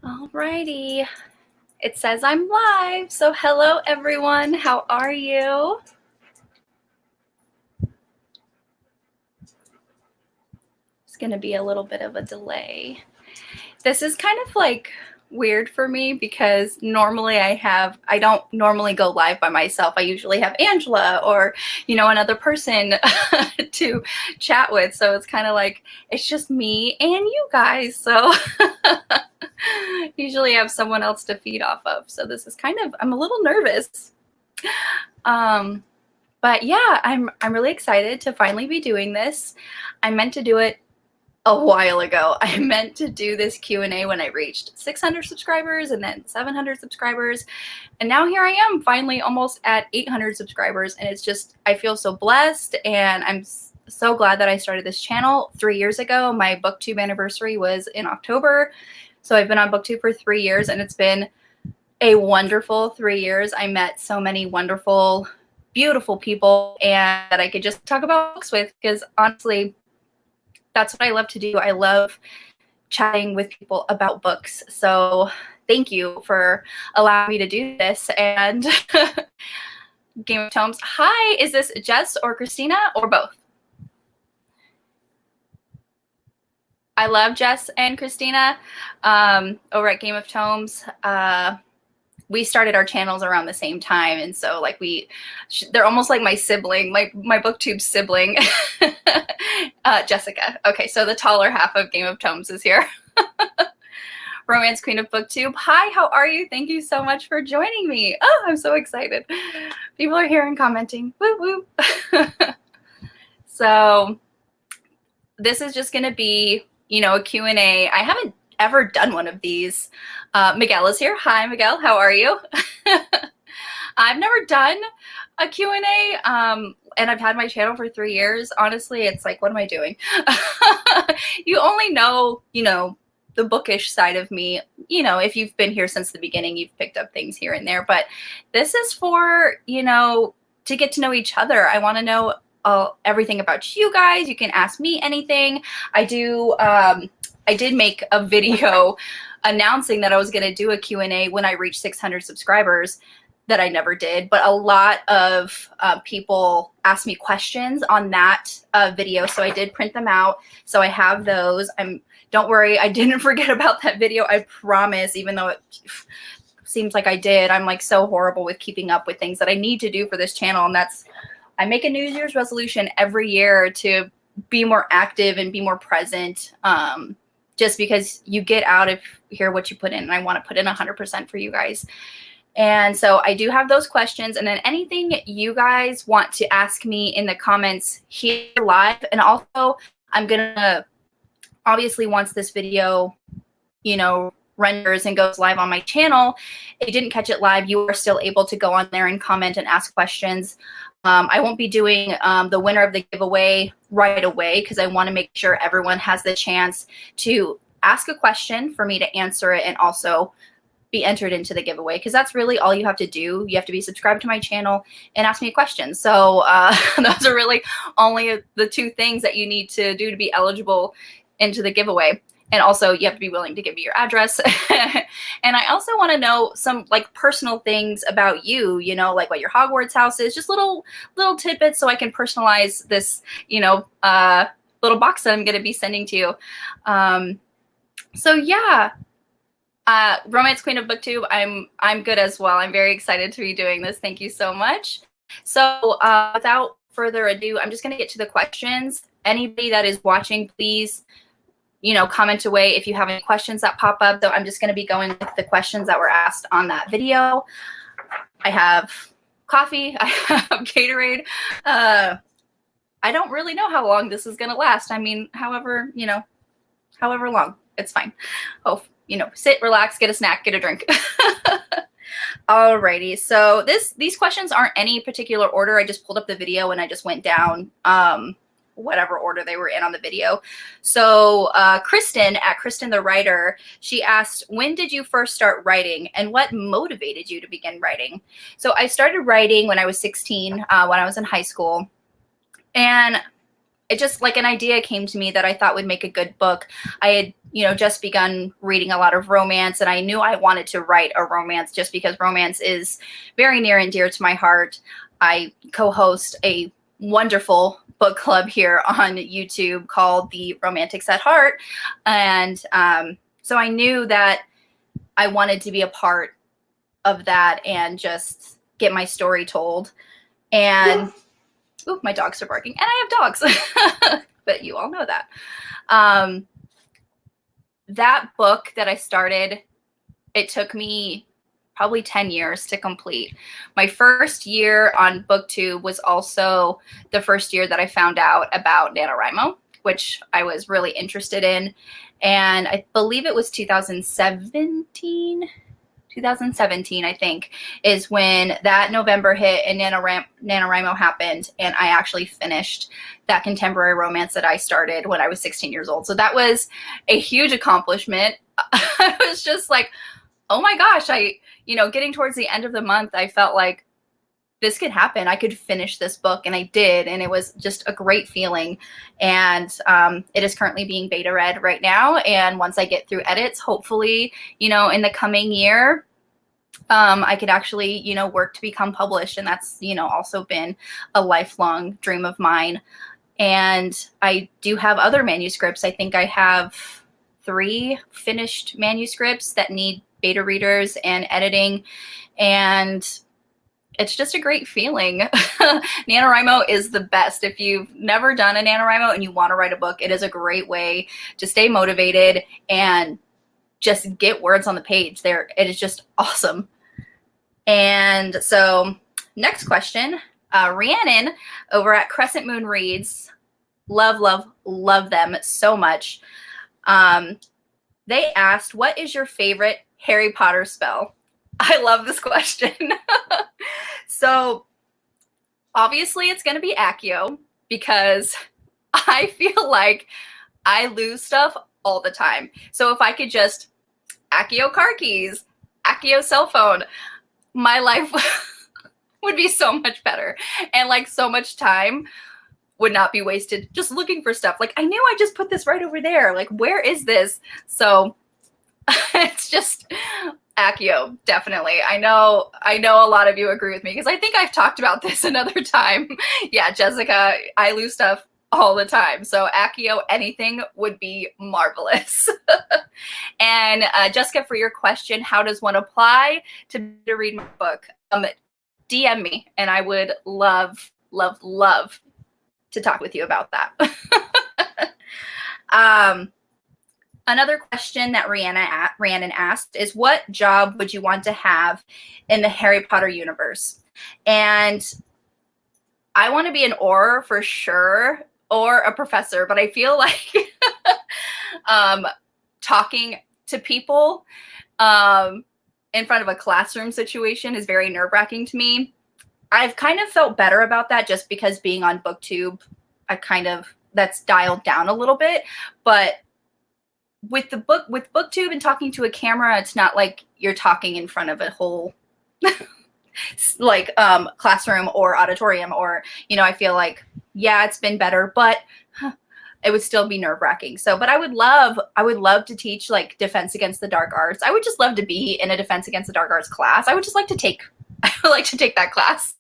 Alrighty, it says I'm live. So hello everyone, how are you? It's gonna be a little bit of a delay. This is kind of like weird for me because normally I don't normally go live by myself. I usually have Angela or, another person to chat with. So it's kind of like, it's just me and you guys. So usually I have someone else to feed off of. So this is I'm a little nervous. But yeah, I'm really excited to finally be doing this. I meant to do it a while ago. I meant to do this Q&A when I reached 600 subscribers and then 700 subscribers. And now here I am finally almost at 800 subscribers. And it's just, I feel so blessed. And I'm so glad that I started this channel 3 years ago. My Booktube anniversary was in October. So I've been on Booktube for 3 years and it's been a wonderful 3 years. I met so many wonderful, beautiful people and that I could just talk about books with because honestly, that's what I love to do. I love chatting with people about books. So thank you for allowing me to do this. And Game of Tomes. Hi, is this Jess or Christina or both? I love Jess and Christina over at Game of Tomes. We started our channels around the same time. And so like they're almost like my sibling, my Booktube sibling, Jessica. Okay, so the taller half of Game of Tomes is here. Romance Queen of Booktube. Hi, how are you? Thank you so much for joining me. Oh, I'm so excited. People are here and commenting. Woo woo. So this is just going to be, a Q&A. I haven't ever done one of these. Miguel is here. Hi, Miguel. How are you? I've never done a Q&A, and I've had my channel for 3 years. Honestly, it's like, what am I doing? You only know, the bookish side of me. If you've been here since the beginning, you've picked up things here and there. But this is for, to get to know each other. I want to know everything about you guys. You can ask me anything. I did make a video announcing that I was going to do a Q&A when I reached 600 subscribers that I never did. But a lot of people asked me questions on that video. So I did print them out. So I have those. Don't worry, I didn't forget about that video. I promise, even though it seems like I did. I'm like so horrible with keeping up with things that I need to do for this channel. And I make a New Year's resolution every year to be more active and be more present. Just because you get out of here what you put in, and I want to put in 100% for you guys. And so I do have those questions, and then anything you guys want to ask me in the comments here live. And also I'm gonna, obviously once this video, renders and goes live on my channel, if you didn't catch it live, you are still able to go on there and comment and ask questions. I won't be doing the winner of the giveaway right away because I want to make sure everyone has the chance to ask a question for me to answer it and also be entered into the giveaway, because that's really all you have to do. You have to be subscribed to my channel and ask me a question. So those are really only the two things that you need to do to be eligible into the giveaway. And also you have to be willing to give me your address. And I also want to know some like personal things about you, like what your Hogwarts house is, just little tidbits so I can personalize this, little box that I'm going to be sending to you. So yeah, Romance Queen of Booktube, I'm good as well. I'm very excited to be doing this. Thank you so much. So without further ado, I'm just going to get to the questions. Anybody that is watching, please, comment away if you have any questions that pop up. So I'm just going to be going with the questions that were asked on that video. I have coffee. I have Gatorade. I don't really know how long this is going to last. I mean, however long, it's fine. Oh, sit, relax, get a snack, get a drink. Alrighty. So these questions aren't any particular order. I just pulled up the video and I just went down whatever order they were in on the video. So Kristen at Kristen the Writer, she asked, when did you first start writing and what motivated you to begin writing? So I started writing when I was 16, when I was in high school. And it just like an idea came to me that I thought would make a good book. I had, just begun reading a lot of romance, and I knew I wanted to write a romance just because romance is very near and dear to my heart. I co-host a wonderful book club here on YouTube called The Romantics at Heart. And so I knew that I wanted to be a part of that and just get my story told. And ooh, my dogs are barking, and I have dogs, but you all know that. That book that I started, it took me probably 10 years to complete. My first year on Booktube was also the first year that I found out about NaNoWriMo, which I was really interested in. And I believe it was 2017, I think, is when that November hit and NaNoWriMo happened, and I actually finished that contemporary romance that I started when I was 16 years old. So that was a huge accomplishment. I was just like, oh my gosh, getting towards the end of the month, I felt like this could happen. I could finish this book, and I did, and it was just a great feeling. And it is currently being beta read right now. And once I get through edits, hopefully, in the coming year, I could actually, work to become published. And that's, also been a lifelong dream of mine. And I do have other manuscripts. I think I have 3 finished manuscripts that need beta readers and editing. And it's just a great feeling. NaNoWriMo is the best. If you've never done a NaNoWriMo and you want to write a book, it is a great way to stay motivated and just get words on the page. It is just awesome. And so next question, Rhiannon over at Crescent Moon Reads, love them so much. They asked, what is your favorite Harry Potter spell? I love this question. So obviously it's going to be Accio, because I feel like I lose stuff all the time. So if I could just Accio car keys, Accio cell phone, my life would be so much better. And like so much time would not be wasted just looking for stuff. Like I knew I just put this right over there. Like, where is this? So it's just Accio, definitely. I know a lot of you agree with me, because I think I've talked about this another time. Yeah, Jessica, I lose stuff all the time. So Accio, anything would be marvelous. And Jessica, for your question, how does one apply to read my book? DM me, and I would love to talk with you about that. Another question that Rhiannon asked is, what job would you want to have in the Harry Potter universe? And I want to be an Auror for sure, or a professor, but I feel like talking to people in front of a classroom situation is very nerve-wracking to me. I've kind of felt better about that just because being on Booktube, that's dialed down a little bit. But with Booktube and talking to a camera, it's not like you're talking in front of a whole like classroom or auditorium, or I feel like, yeah, it's been better, but it would still be nerve-wracking. So, but I would love to teach like Defense Against the Dark Arts. I would just love to be in a Defense Against the Dark Arts class. I would like to take that class.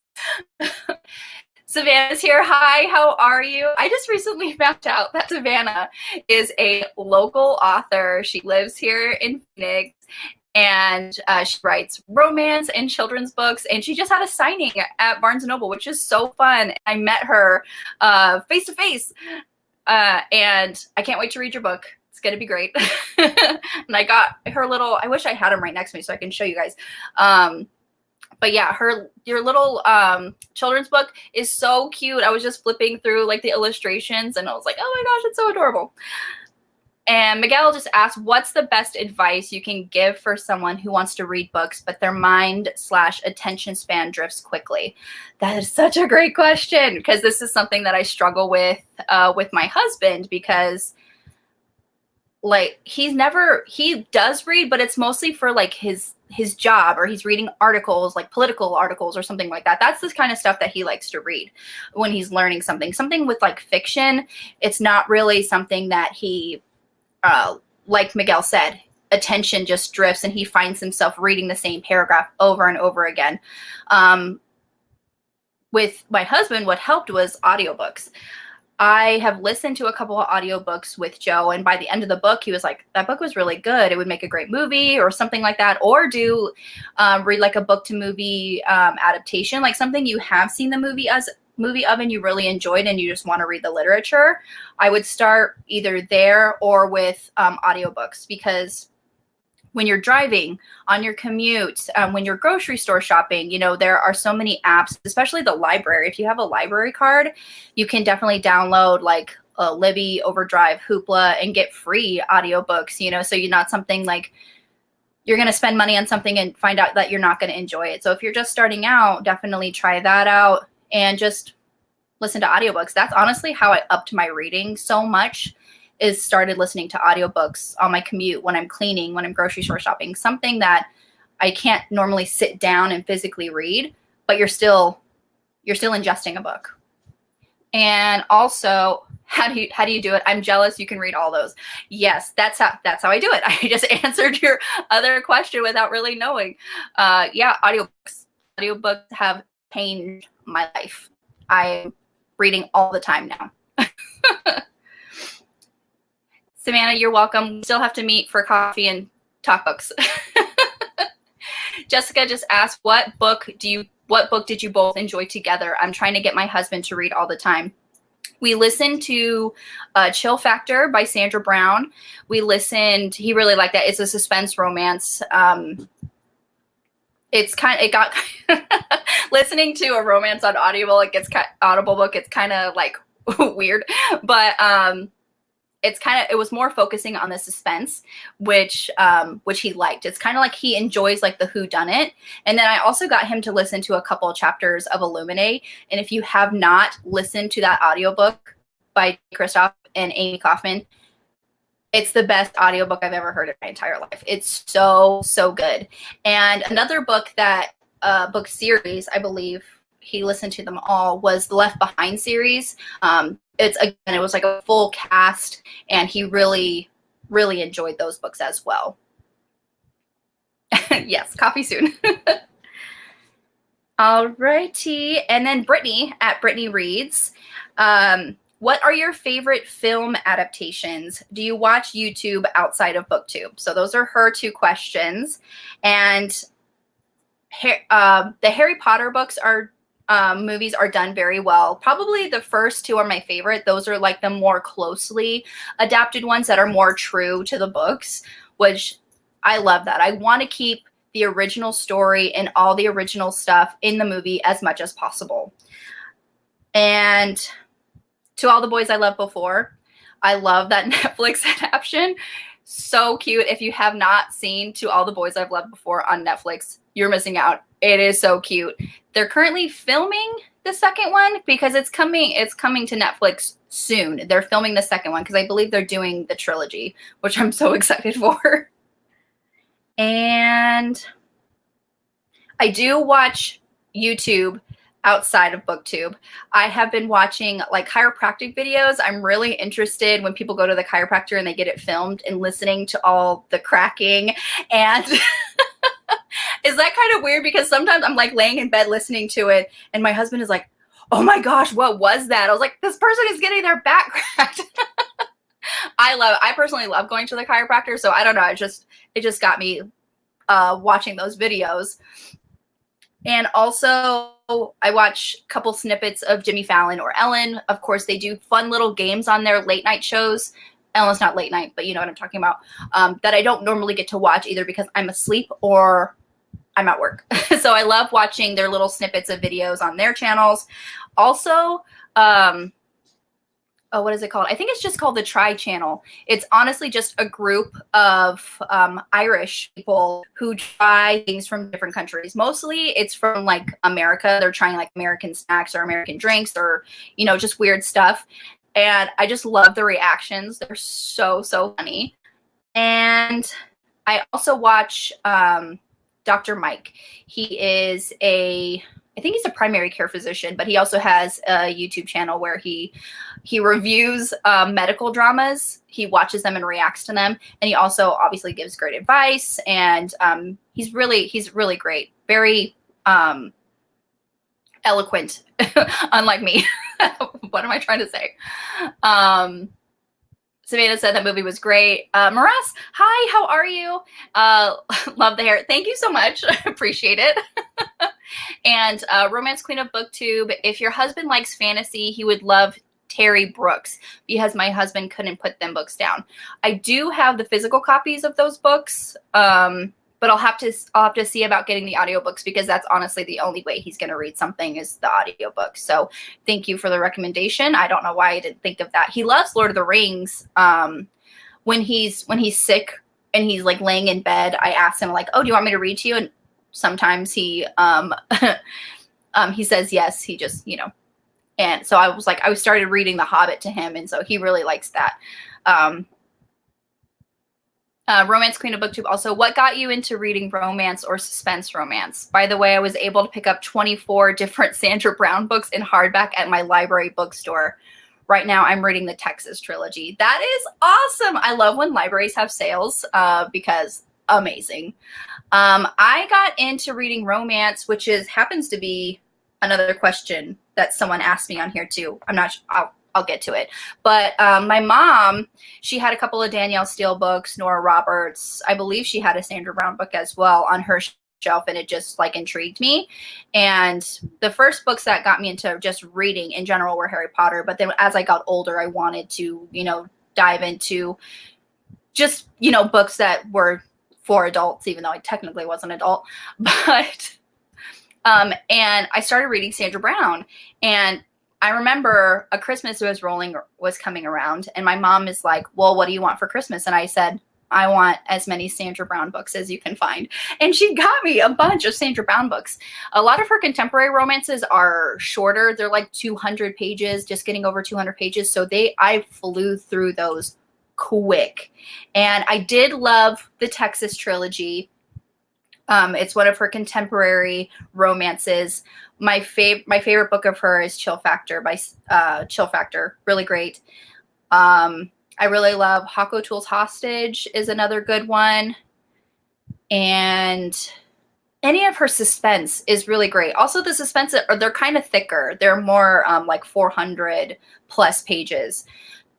Savannah's here. Hi, how are you? I just recently found out that Savannah is a local author. She lives here in Phoenix, and she writes romance and children's books, and she just had a signing at Barnes & Noble, which is so fun. I met her face to face, and I can't wait to read your book. It's going to be great. And I got her little, I wish I had them right next to me so I can show you guys. But yeah, your little children's book is so cute. I was just flipping through like the illustrations, and I was like, oh my gosh, it's so adorable. And Miguel just asked, what's the best advice you can give for someone who wants to read books, but their mind/attention span drifts quickly? That is such a great question, because this is something that I struggle with my husband, because like he does read, but it's mostly for like his job, or he's reading articles, like political articles or something like that. That's the kind of stuff that he likes to read when he's learning something with like fiction. It's not really something that he like Miguel said, attention just drifts and he finds himself reading the same paragraph over and over again. With my husband, what helped was audiobooks. I have listened to a couple of audiobooks with Joe, and by the end of the book, he was like, that book was really good. It would make a great movie or something like that. Or read like a book to movie adaptation, like something you have seen the movie of and you really enjoyed and you just want to read the literature. I would start either there or with audiobooks, because when you're driving, on your commute, when you're grocery store shopping, you know, there are so many apps, especially the library. If you have a library card, you can definitely download like Libby, Overdrive, Hoopla, and get free audiobooks, you know, so you're not something like you're going to spend money on something and find out that you're not going to enjoy it. So if you're just starting out, definitely try that out and just listen to audiobooks. That's honestly how I upped my reading so much, is started listening to audiobooks on my commute, when I'm cleaning, when I'm grocery store shopping, something that I can't normally sit down and physically read, but you're still ingesting a book. And also, how do you do it? I'm jealous you can read all those. Yes, that's how I do it. I just answered your other question without really knowing. Yeah, audiobooks. Audiobooks have changed my life. I'm reading all the time now. Savannah, you're welcome. We still have to meet for coffee and talk books. Jessica just asked, what book did you both enjoy together? I'm trying to get my husband to read all the time. We listened to Chill Factor by Sandra Brown. He really liked that. It's a suspense romance. Listening to a romance on Audible, Audible book, it's kind of like weird, but it was more focusing on the suspense, which he liked. It's kind of like he enjoys like the whodunit. And then I also got him to listen to a couple of chapters of Illuminate. And if you have not listened to that audiobook by Christoph and Amy Kaufman, it's the best audiobook I've ever heard in my entire life. It's so, so good. And another book book series, I believe he listened to them all, was the Left Behind series. It was like a full cast, and he really, really enjoyed those books as well. Yes, coffee soon. All righty. And then Brittany at Britney Reads. What are your favorite film adaptations? Do you watch YouTube outside of Booktube? So those are her two questions. And the Harry Potter books movies are done very well. Probably the first two are my favorite. Those are like the more closely adapted ones that are more true to the books, which I love that. I want to keep the original story and all the original stuff in the movie as much as possible. And To All the Boys I Loved Before, I love that Netflix adaptation. So cute. If you have not seen To All the Boys I've Loved Before on Netflix, you're missing out. It is so cute. They're currently filming the second one because it's coming to Netflix soon. They're filming the second one because I believe they're doing the trilogy, which I'm so excited for. And I do watch YouTube outside of Booktube. I have been watching like chiropractic videos. I'm really interested when people go to the chiropractor and they get it filmed and listening to all the cracking. And is that kind of weird? Because sometimes I'm like laying in bed listening to it and my husband is like, oh my gosh, what was that? I was like, this person is getting their back cracked. I personally love going to the chiropractor. So I don't know. It just got me watching those videos. And also I watch a couple snippets of Jimmy Fallon or Ellen. Of course, they do fun little games on their late night shows. Ellen's not late night, but you know what I'm talking about, that I don't normally get to watch either because I'm asleep or I'm at work. So I love watching their little snippets of videos on their channels. Also, what is it called? I think it's just called the Try Channel. It's honestly just a group of Irish people who try things from different countries. Mostly it's from like America. They're trying like American snacks or American drinks or, you know, just weird stuff. And I just love the reactions. They're so, so funny. And I also watch Dr. Mike. He is I think he's a primary care physician, but he also has a YouTube channel where he reviews medical dramas. He watches them and reacts to them, and he also obviously gives great advice. And he's really great, very eloquent, unlike me. What am I trying to say? Savannah said that movie was great. Maras, hi, how are you? Love the hair. Thank you so much. Appreciate it. And Romance Queen of Booktube. If your husband likes fantasy, he would love Terry Brooks, because my husband couldn't put them books down. I do have the physical copies of those books, but I'll have to see about getting the audiobooks, because that's honestly the only way he's going to read something is the audiobook. So thank you for the recommendation. I don't know why I didn't think of that. He loves Lord of the Rings. When he's sick and he's like laying in bed, I ask him like, oh, do you want me to read to you? And sometimes he he says yes. He just, and so I started reading The Hobbit to him, and so he really likes that. Romance Queen of Booktube also, what got you into reading romance or suspense romance? By the way, I was able to pick up 24 different Sandra Brown books in hardback at my library bookstore. Right now, I'm reading the Texas trilogy. That is awesome. I love when libraries have sales because amazing. I got into reading romance, which happens to be another question that someone asked me on here too. I'm not sure. I'll get to it. But my mom, she had a couple of Danielle Steele books, Nora Roberts. I believe she had a Sandra Brown book as well on her shelf, and it just like intrigued me. And the first books that got me into just reading in general were Harry Potter. But then as I got older, I wanted to, dive into just, books that were for adults, even though I technically was an adult. But and I started reading Sandra Brown, and I remember a Christmas was coming around, and my mom is like, well, what do you want for Christmas? And I said, I want as many Sandra Brown books as you can find. And she got me a bunch of Sandra Brown books. A lot of her contemporary romances are shorter. They're like 200 pages, just getting over 200 pages. So I flew through those quick. And I did love the Texas trilogy. It's one of her contemporary romances. My favorite book of her is Chill Factor by Chill Factor. Really great. I really love Hako Tool's Hostage is another good one. And any of her suspense is really great. Also, the suspense, they're kind of thicker. They're more like 400 plus pages.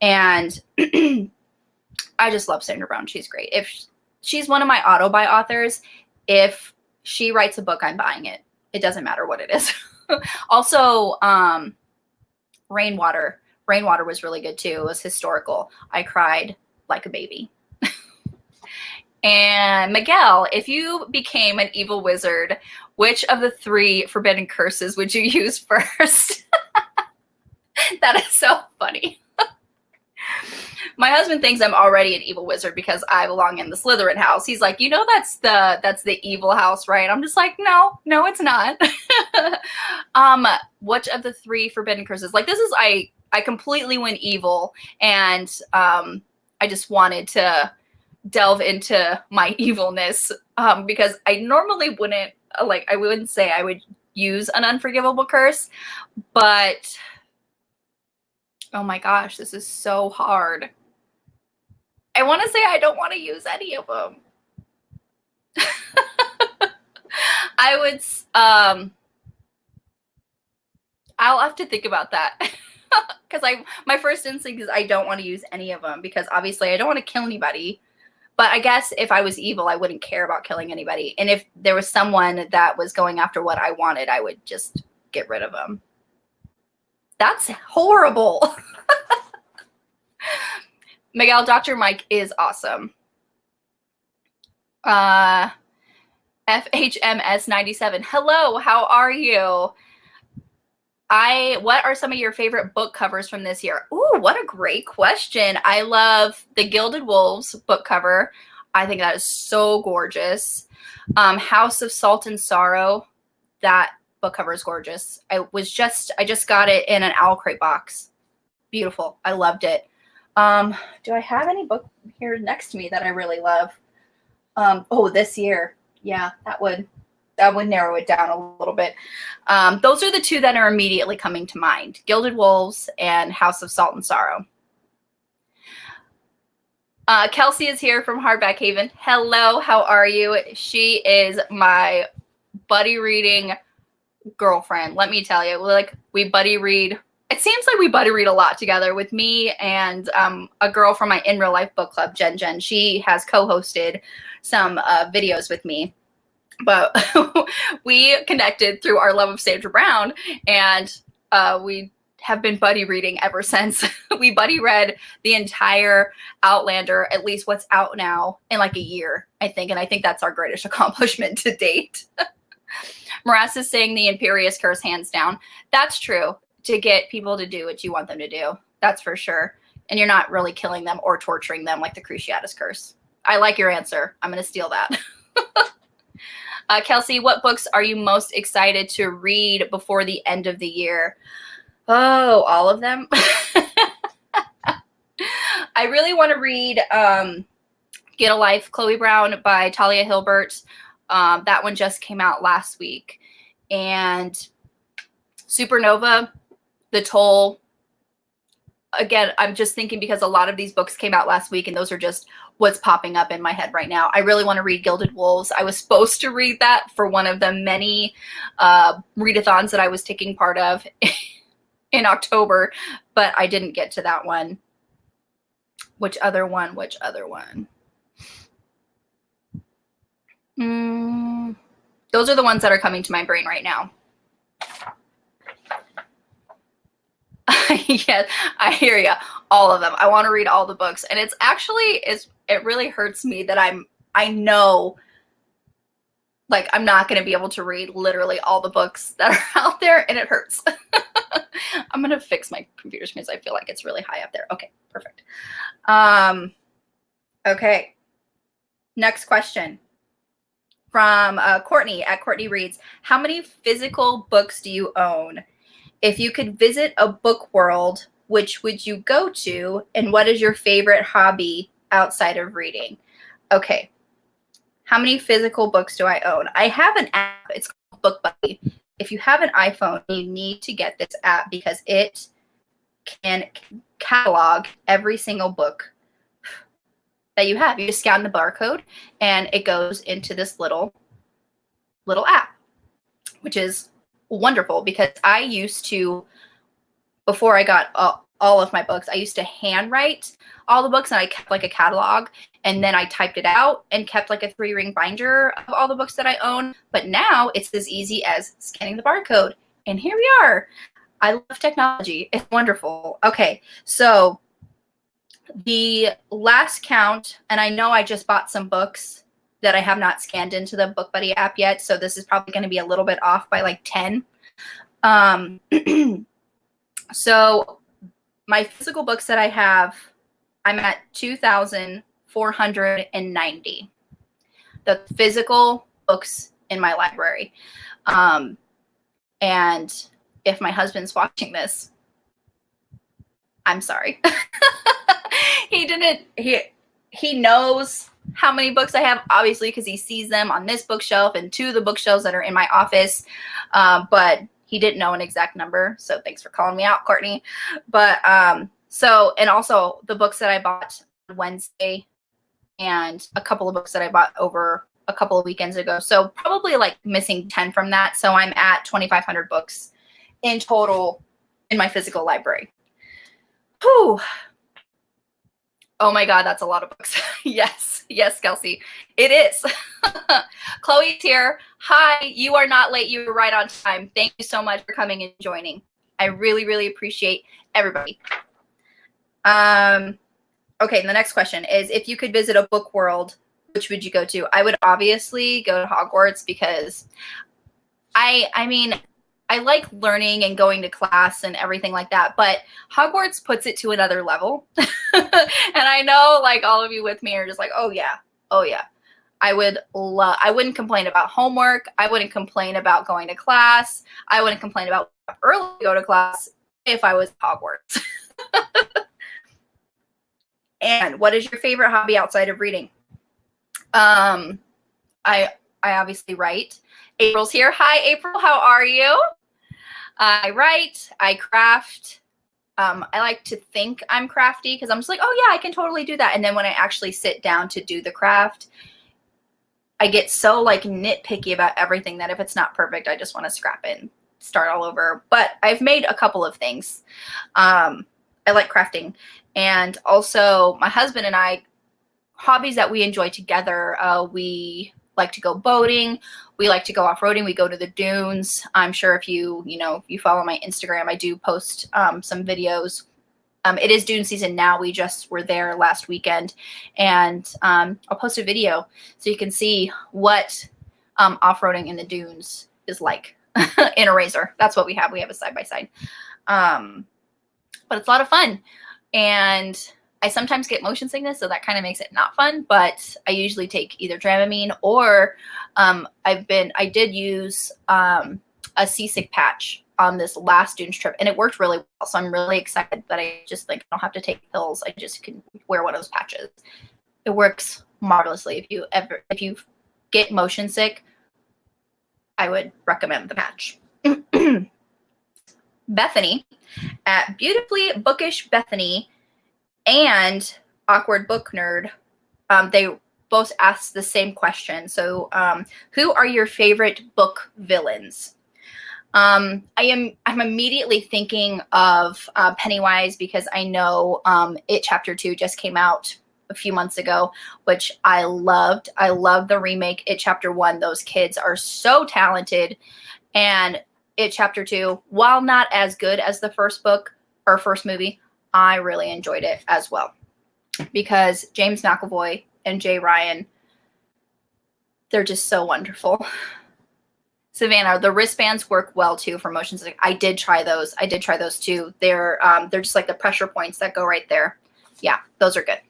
And I just love Sandra Brown. She's great. If she's one of my auto-buy authors, if she writes a book, I'm buying it. It doesn't matter what it is. Also, Rainwater. Rainwater was really good too. It was historical. I cried like a baby. And Miguel, if you became an evil wizard, which of the 3 forbidden curses would you use first? That is so funny. My husband thinks I'm already an evil wizard because I belong in the Slytherin house. He's like, that's the evil house, right? I'm just like, no, it's not. Which of the 3 forbidden curses? Like, this is, I completely went evil, and I just wanted to delve into my evilness because I normally wouldn't, I wouldn't say I would use an unforgivable curse, but oh my gosh, this is so hard. I want to say I don't want to use any of them. I would, I'll have to think about that because my first instinct is I don't want to use any of them because obviously I don't want to kill anybody. But I guess if I was evil, I wouldn't care about killing anybody. And if there was someone that was going after what I wanted, I would just get rid of them. That's horrible. Miguel, Dr. Mike is awesome. FHMS97. Hello, how are you? What are some of your favorite book covers from this year? Ooh, what a great question. I love the Gilded Wolves book cover. I think that is so gorgeous. House of Salt and Sorrow. That book cover is gorgeous. I just got it in an Owl Crate box. Beautiful. I loved it. Do I have any book here next to me that I really love? Oh, this year. Yeah, that would narrow it down a little bit. Those are the two that are immediately coming to mind: Gilded Wolves and House of Salt and Sorrow. Kelsey is here from Hardback Haven. Hello, how are you? She is my buddy reading girlfriend. Let me tell you, we buddy read. It seems like we buddy read a lot together with me and a girl from my In Real Life book club, Jen. She has co-hosted some videos with me, but we connected through our love of Sandra Brown, and we have been buddy reading ever since. We buddy read the entire Outlander, at least what's out now, in like a year, I think. And I think that's our greatest accomplishment to date. Morass is saying the Imperious Curse, hands down. That's true. To get people to do what you want them to do. That's for sure. And you're not really killing them or torturing them like the Cruciatus Curse. I like your answer. I'm going to steal that. Kelsey, what books are you most excited to read before the end of the year? Oh, all of them. I really want to read Get a Life, Chloe Brown by Talia Hilbert. That one just came out last week. And Supernova, The Toll. Again, I'm just thinking because a lot of these books came out last week and those are just what's popping up in my head right now. I really want to read Gilded Wolves. I was supposed to read that for one of the many readathons that I was taking part of in October, but I didn't get to that one. Which other one? Those are the ones that are coming to my brain right now. Yes, I hear you. All of them. I want to read all the books. And it's actually, it really hurts me that I know, like, I'm not going to be able to read literally all the books that are out there, and it hurts. I'm going to fix my computer screen because I feel like it's really high up there. Okay, perfect. Okay. Next question from Courtney at Courtney Reads. How many physical books do you own? If you could visit a book world, which would you go to? And what is your favorite hobby outside of reading? Okay. How many physical books do I own? I have an app. It's called Book Buddy. If you have an iPhone, you need to get this app because it can catalog every single book that you have. You just scan the barcode and it goes into this little app, which is wonderful because I used to, before I got all of my books, I used to handwrite all the books and I kept like a catalog, and then I typed it out and kept like a 3-ring binder of all the books that I own. But now it's as easy as scanning the barcode and here we are. I love technology. It's wonderful. Okay, so the last count, and I know I just bought some books that I have not scanned into the Book Buddy app yet, so this is probably going to be a little bit off by like 10. So my physical books that I have, I'm at 2,490. The physical books in my library. And if my husband's watching this, I'm sorry. He knows how many books I have, obviously, because he sees them on this bookshelf and 2 of the bookshelves that are in my office. But he didn't know an exact number. So thanks for calling me out, Courtney. But and also the books that I bought on Wednesday and a couple of books that I bought over a couple of weekends ago. So probably like missing 10 from that. So I'm at 2,500 books in total in my physical library. Whew. Oh my God, that's a lot of books. Yes, Kelsey, it is. Chloe's here. Hi, you are not late. You were right on time. Thank you so much for coming and joining. I really, really appreciate everybody. Okay, the next question is, if you could visit a book world, which would you go to? I would obviously go to Hogwarts because I mean, I like learning and going to class and everything like that, but Hogwarts puts it to another level. And I know like all of you with me are just like, oh yeah. I wouldn't complain about homework. I wouldn't complain about going to class. I wouldn't complain about early to go to class if I was at Hogwarts. And what is your favorite hobby outside of reading? I obviously write. April's here. Hi, April. How are you? I write. I craft. I like to think I'm crafty because I'm just like, oh yeah, I can totally do that. And then when I actually sit down to do the craft, I get so like nitpicky about everything that if it's not perfect, I just want to scrap it and start all over. But I've made a couple of things. I like crafting. And also my husband and I, hobbies that we enjoy together, we like to go boating. We like to go off-roading. We go to the dunes. I'm sure if you follow my Instagram, I do post some videos. It is dune season now. We just were there last weekend, and I'll post a video so you can see what off-roading in the dunes is like in a razor. That's what we have. We have a side-by-side. But it's a lot of fun. And I sometimes get motion sickness, so that kind of makes it not fun, but I usually take either Dramamine or I did use a seasick patch on this last dunes trip, and it worked really well. So I'm really excited that I just like don't have to take pills. I just can wear one of those patches. It works marvelously. If you get motion sick, I would recommend the patch. Bethany at Beautifully Bookish Bethany and Awkward Book Nerd, they both asked the same question. So who are your favorite book villains? I'm immediately thinking of Pennywise because I know It Chapter 2 just came out a few months ago, which I loved. I love the remake. It Chapter 1, those kids are so talented. And It Chapter 2, while not as good as the first book or first movie, I really enjoyed it as well because James McAvoy and Jay Ryan, they're just so wonderful. Savannah, the wristbands work well too for motion sick. I did try those. I did try those too. They're just like the pressure points that go right there. Yeah, those are good.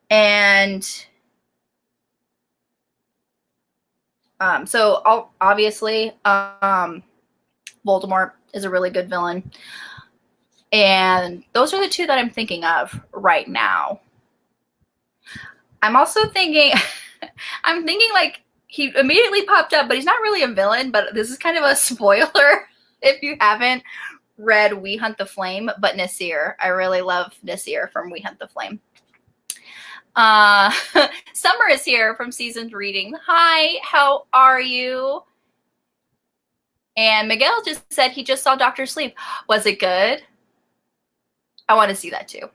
And so obviously Voldemort is a really good villain. And those are the two that I'm thinking of right now. I'm also thinking, I'm thinking like he immediately popped up, but he's not really a villain, but this is kind of a spoiler if you haven't read We Hunt the Flame, but Nasir. I really love Nasir from We Hunt the Flame. Summer is here from Seasoned Reading. Hi, how are you? And Miguel just said he just saw Dr. Sleep. Was it good? I want to see that too.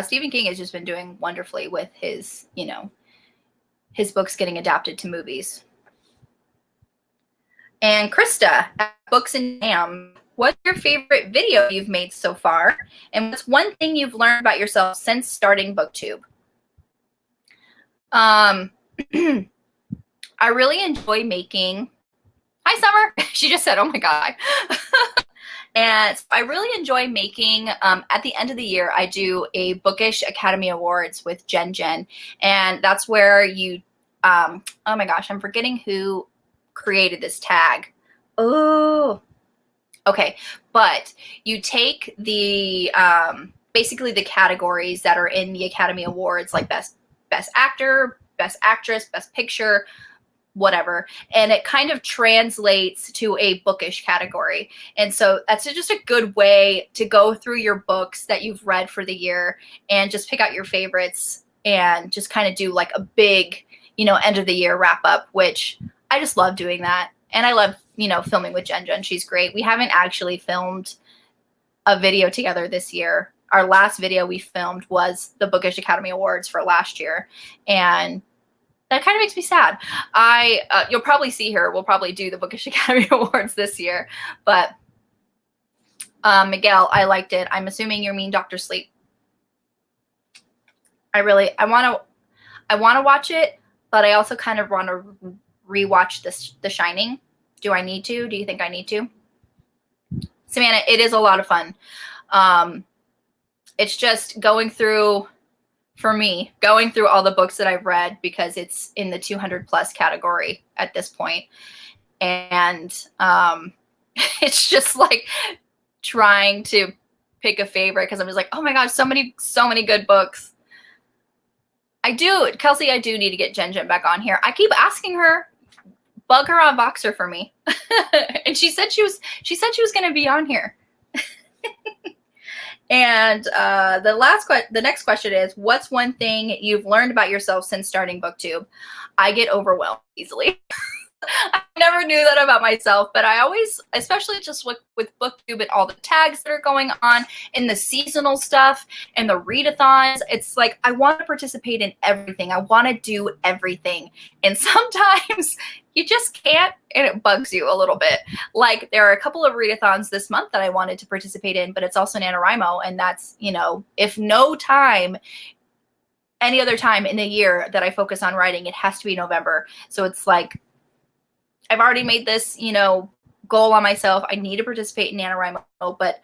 Stephen King has just been doing wonderfully with his, his books getting adapted to movies. And Krista at Books and Jam, what's your favorite video you've made so far? And what's one thing you've learned about yourself since starting Booktube? I really enjoy making. Hi, Summer. She just said, oh my God. And I really enjoy making, at the end of the year, I do a Bookish Academy Awards with Jen. And that's where you, oh my gosh, I'm forgetting who created this tag. Oh, okay. But you take the, basically the categories that are in the Academy Awards, like Best Actor, Best Actress, Best Picture, whatever, and it kind of translates to a bookish category. And so that's just a good way to go through your books that you've read for the year and just pick out your favorites and just kind of do like a big, end of the year wrap up, which I just love doing that. And I love, filming with Jen. She's great. We haven't actually filmed a video together this year. Our last video we filmed was the Bookish Academy Awards for last year. And that kind of makes me sad. You'll probably see her. We'll probably do the Bookish Academy Awards this year. But Miguel, I liked it. I'm assuming you mean Dr. Sleep. I want to watch it, but I also kind of want to rewatch The Shining. Do I need to? Do you think I need to? Savannah, it is a lot of fun. It's just going through all the books that I've read because it's in the 200 plus category at this point. And it's just like trying to pick a favorite because I'm just like, oh my gosh, so many good books. Kelsey, I do need to get Jen back on here. I keep asking her, bug her on Voxer for me. And she said she was going to be on here. And the next question is, what's one thing you've learned about yourself since starting Booktube? I get overwhelmed easily. I never knew that about myself, but I always, especially just with Booktube and all the tags that are going on and the seasonal stuff and the readathons, it's like I want to participate in everything. I want to do everything. And sometimes you just can't, and it bugs you a little bit. Like there are a couple of readathons this month that I wanted to participate in, but it's also NaNoWriMo, and that's, if no time, any other time in the year that I focus on writing, it has to be November. So it's like, I've already made this, goal on myself. I need to participate in NaNoWriMo, but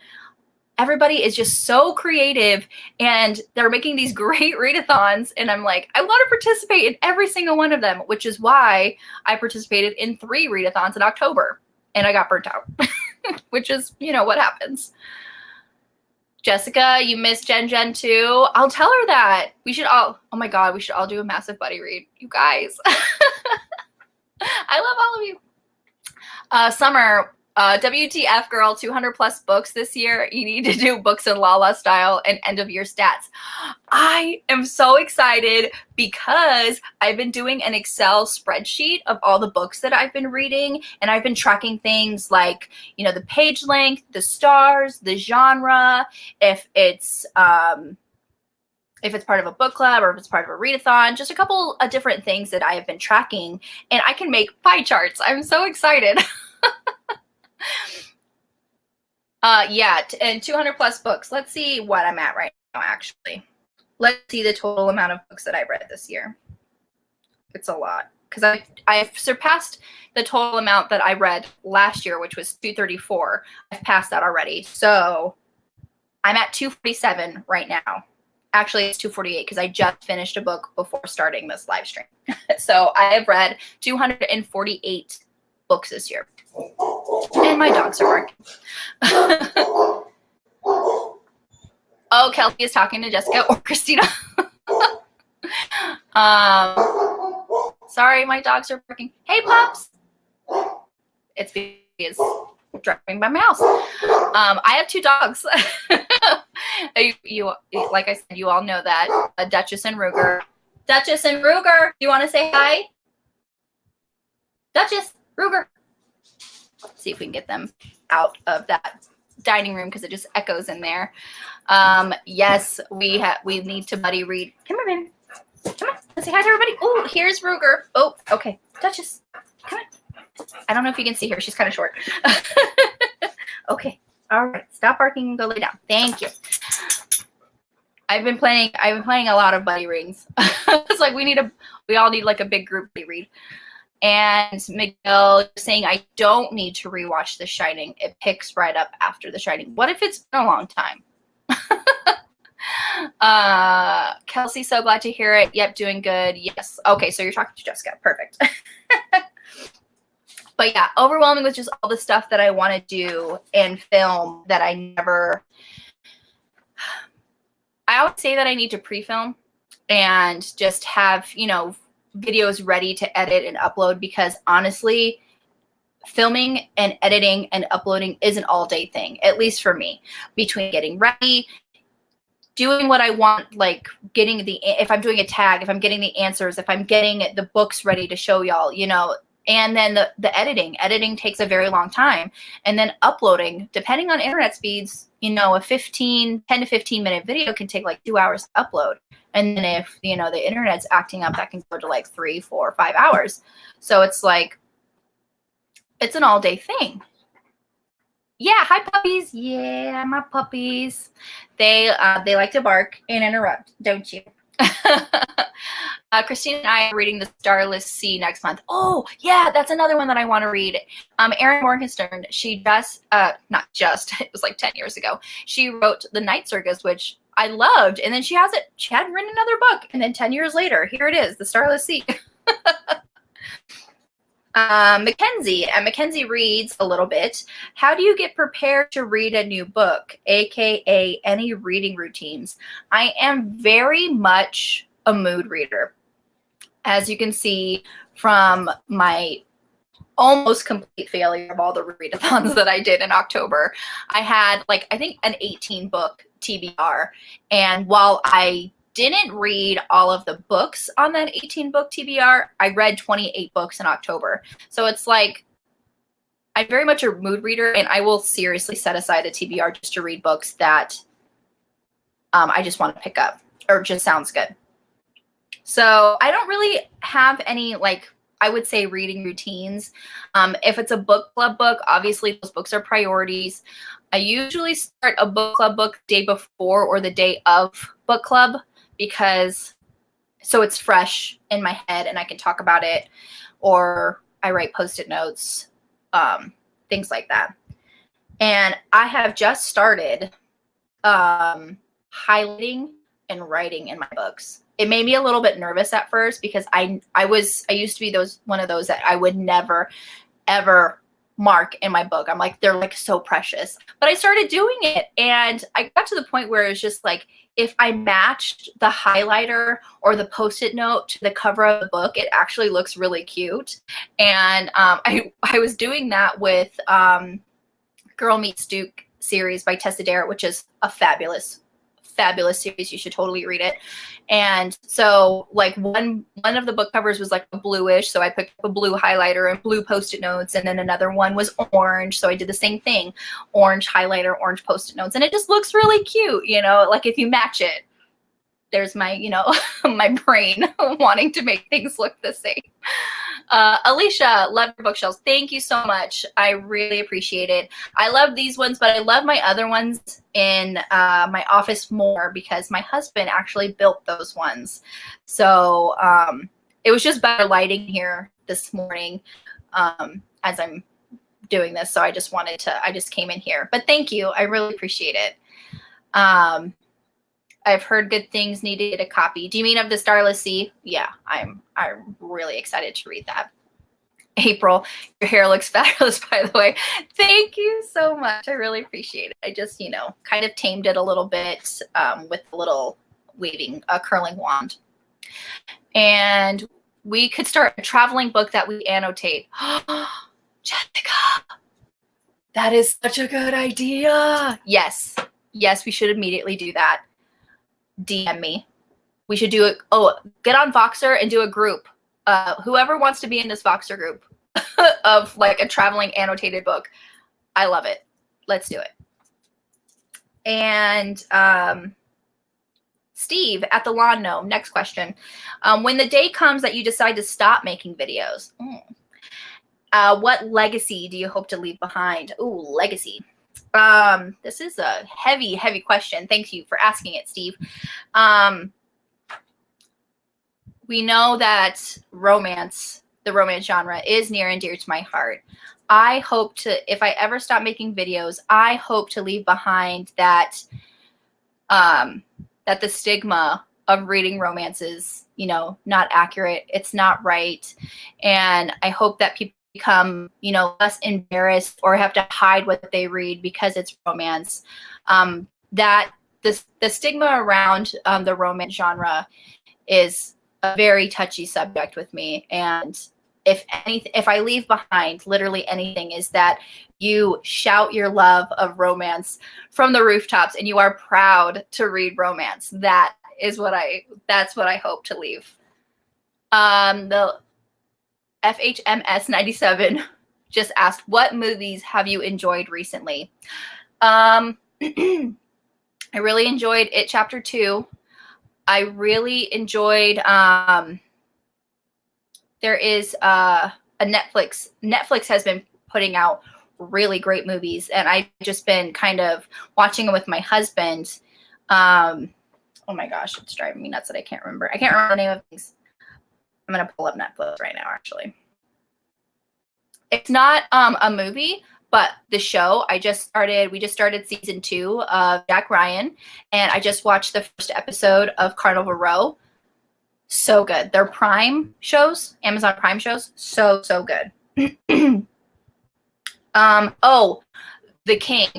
everybody is just so creative and they're making these great readathons. And I'm like, I want to participate in every single one of them, which is why I participated in 3 readathons in October and I got burnt out, which is, what happens. Jessica, you miss Jen too. I'll tell her that. Oh my God, we should all do a massive buddy read. You guys. I love all of you. Summer, WTF girl, 200 plus books this year. You need to do books in Lala style and end of year stats. I am so excited because I've been doing an Excel spreadsheet of all the books that I've been reading, and I've been tracking things like, the page length, the stars, the genre, if it's part of a book club or if it's part of a readathon, just a couple of different things that I have been tracking, and I can make pie charts. I'm so excited. And 200 plus books. Let's see what I'm at right now, actually. Let's see the total amount of books that I've read this year. It's a lot because I've surpassed the total amount that I read last year, which was 234. I've passed that already. So I'm at 247 right now. Actually, it's 248 because I just finished a book before starting this live stream. So I have read 248 books this year. And my dogs are barking. Oh, Kelsey is talking to Jessica or Christina. Sorry, my dogs are barking. Hey, pups. It's because I'm driving by my house. I have 2 dogs. You, like I said, you all know that. Duchess and Ruger. Duchess and Ruger, do you want to say hi? Duchess, Ruger. Let's see if we can get them out of that dining room because it just echoes in there. Yes, we need to buddy read. Come here, baby. Come on. Let's say hi to everybody. Oh, here's Ruger. Oh, okay. Duchess, come on. I don't know if you can see her. She's kind of short. Okay. All right. Stop barking and go lay down. Thank you. I've been playing a lot of buddy rings. It's like we all need like a big group buddy read. And Miguel saying, I don't need to rewatch The Shining. It picks right up after The Shining. What if it's been a long time? Kelsey, so glad to hear it. Yep, doing good. Yes. Okay, so you're talking to Jessica. Perfect. But yeah, overwhelming with just all the stuff that I want to do and film that I always say that I need to pre-film and just have, videos ready to edit and upload, because honestly, filming and editing and uploading is an all-day thing, at least for me. Between getting ready, doing what I want, like if I'm doing a tag, if I'm getting the answers, if I'm getting the books ready to show y'all, and then the editing takes a very long time. And then uploading, depending on internet speeds, a 10 to 15 minute video can take like 2 hours to upload. And then if, the internet's acting up, that can go to like 3, 4, 5 hours. So it's like, it's an all day thing. Yeah. Hi, puppies. Yeah, my puppies. They like to bark and interrupt, don't you? Christine and I are reading The Starless Sea next month. Oh, yeah, that's another one that I want to read. Erin Morgenstern, she just, not just, it was like 10 years ago, she wrote The Night Circus, which I loved. And then she hadn't written another book. And then 10 years later, here it is, The Starless Sea. Mackenzie, and Mackenzie reads a little bit. How do you get prepared to read a new book, aka any reading routines? I am very much a mood reader. As you can see from my almost complete failure of all the readathons that I did in October, I had like, I think an 18 book TBR. And while I didn't read all of the books on that 18 book TBR, I read 28 books in October. So it's like, I'm very much a mood reader, and I will seriously set aside a TBR just to read books that I just want to pick up or just sounds good. So I don't really have any, like, I would say reading routines. If it's a book club book, obviously those books are priorities. I usually start a book club book the day before or the day of book club, because so it's fresh in my head and I can talk about it, or I write Post-it notes, things like that. And I have just started highlighting and writing in my books. It made me a little bit nervous at first because I used to be one of those that I would never ever mark in my book. I'm like, they're like so precious. But I started doing it, and I got to the point where it was just like, if I matched the highlighter or the Post-it note to the cover of the book, it actually looks really cute. And I was doing that with Girl Meets Duke series by Tessa Dare, which is a fabulous series. You should totally read it. And so like one of the book covers was like a bluish, so I picked up a blue highlighter and blue Post-it notes, and then another one was orange, so I did the same thing, orange highlighter, orange Post-it notes, and it just looks really cute, you know, like if you match it. There's my, you know, my brain wanting to make things look the same. Alicia, love your bookshelves. Thank you so much. I really appreciate it. I love these ones, but I love my other ones in my office more because my husband actually built those ones. So it was just better lighting here this morning as I'm doing this. So I just came in here. But thank you. I really appreciate it. I've heard good things, need to get a copy. Do you mean of The Starless Sea? Yeah, I'm really excited to read that. April, your hair looks fabulous, by the way. Thank you so much. I really appreciate it. I just, you know, kind of tamed it a little bit with a little curling wand. And we could start a traveling book that we annotate. Jessica, that is such a good idea. Yes, we should immediately do that. DM me. We should do it. Oh, get on Voxer and do a group. Whoever wants to be in this Voxer group of like a traveling annotated book. I love it. Let's do it. And Steve at the Lawn Gnome. Next question. When the day comes that you decide to stop making videos, what legacy do you hope to leave behind? Ooh, legacy. This is a heavy question. Thank you for asking it, Steve. We know that the romance genre is near and dear to my heart. I hope to, if I ever stop making videos, I hope to leave behind that, that the stigma of reading romance is, you know, not accurate. It's not right. And I hope that people become, you know, less embarrassed or have to hide what they read because it's romance. That the stigma around the romance genre is a very touchy subject with me. And if I leave behind literally anything, is that you shout your love of romance from the rooftops and you are proud to read romance. That's what I hope to leave. The FHMS 97 just asked, what movies have you enjoyed recently? I really enjoyed It Chapter 2. I really enjoyed, there is a Netflix. Netflix has been putting out really great movies, and I've just been kind of watching them with my husband. Oh my gosh, it's driving me nuts that I can't remember. I can't remember the name of things. I'm going to pull up Netflix right now, actually. It's not a movie, but the show. We just started season 2 of Jack Ryan, and I just watched the first episode of Carnival Row. So good. They're Prime shows, Amazon Prime shows. So good. Oh, The King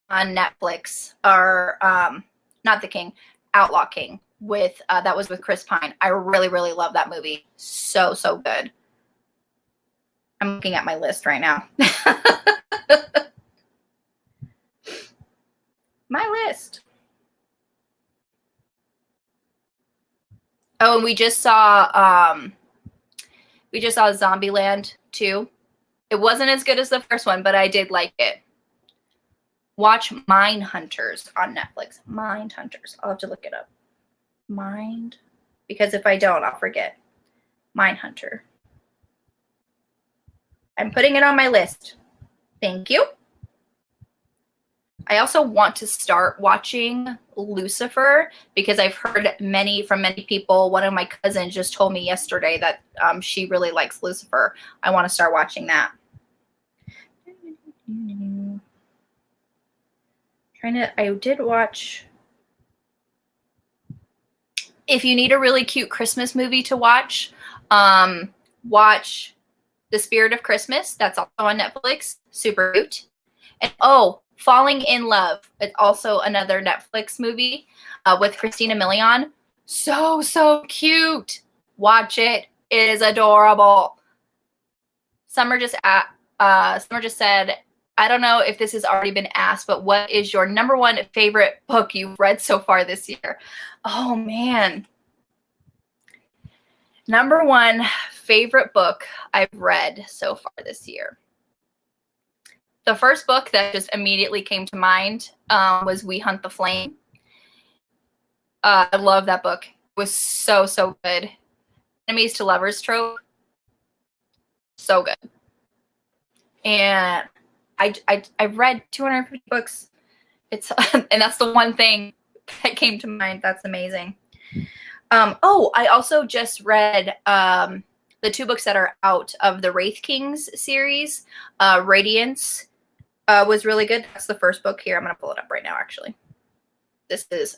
on Netflix, or not The King, Outlaw King, with that was with Chris Pine. I really, really love that movie. So, so good. I'm looking at my list right now. My list. Oh, and we just saw Zombieland 2. It wasn't as good as the first one, but I did like it. Watch Mindhunters on Netflix. Mindhunters. I'll have to look it up. Because if I don't, I'll forget. Mindhunter. I'm putting it on my list. Thank you. I also want to start watching Lucifer because I've heard from many people. One of my cousins just told me yesterday that she really likes Lucifer. I want to start watching that. I did watch. If you need a really cute Christmas movie to watch, watch The Spirit of Christmas. That's also on Netflix. Super cute. And Falling in Love. It's also another Netflix movie with Christina Milian. So, so cute. Watch it. It is adorable. Summer just said, I don't know if this has already been asked, but what is your number one favorite book you've read so far this year? Oh, man. Number one favorite book I've read so far this year. The first book that just immediately came to mind was We Hunt the Flame. I love that book. It was so, so good. Enemies to lovers trope. So good. And I've read 250 books. And that's the one thing that came to mind. That's amazing. I also just read the 2 books that are out of the Wraith Kings series. Radiance was really good. That's the first book here. I'm going to pull it up right now, actually.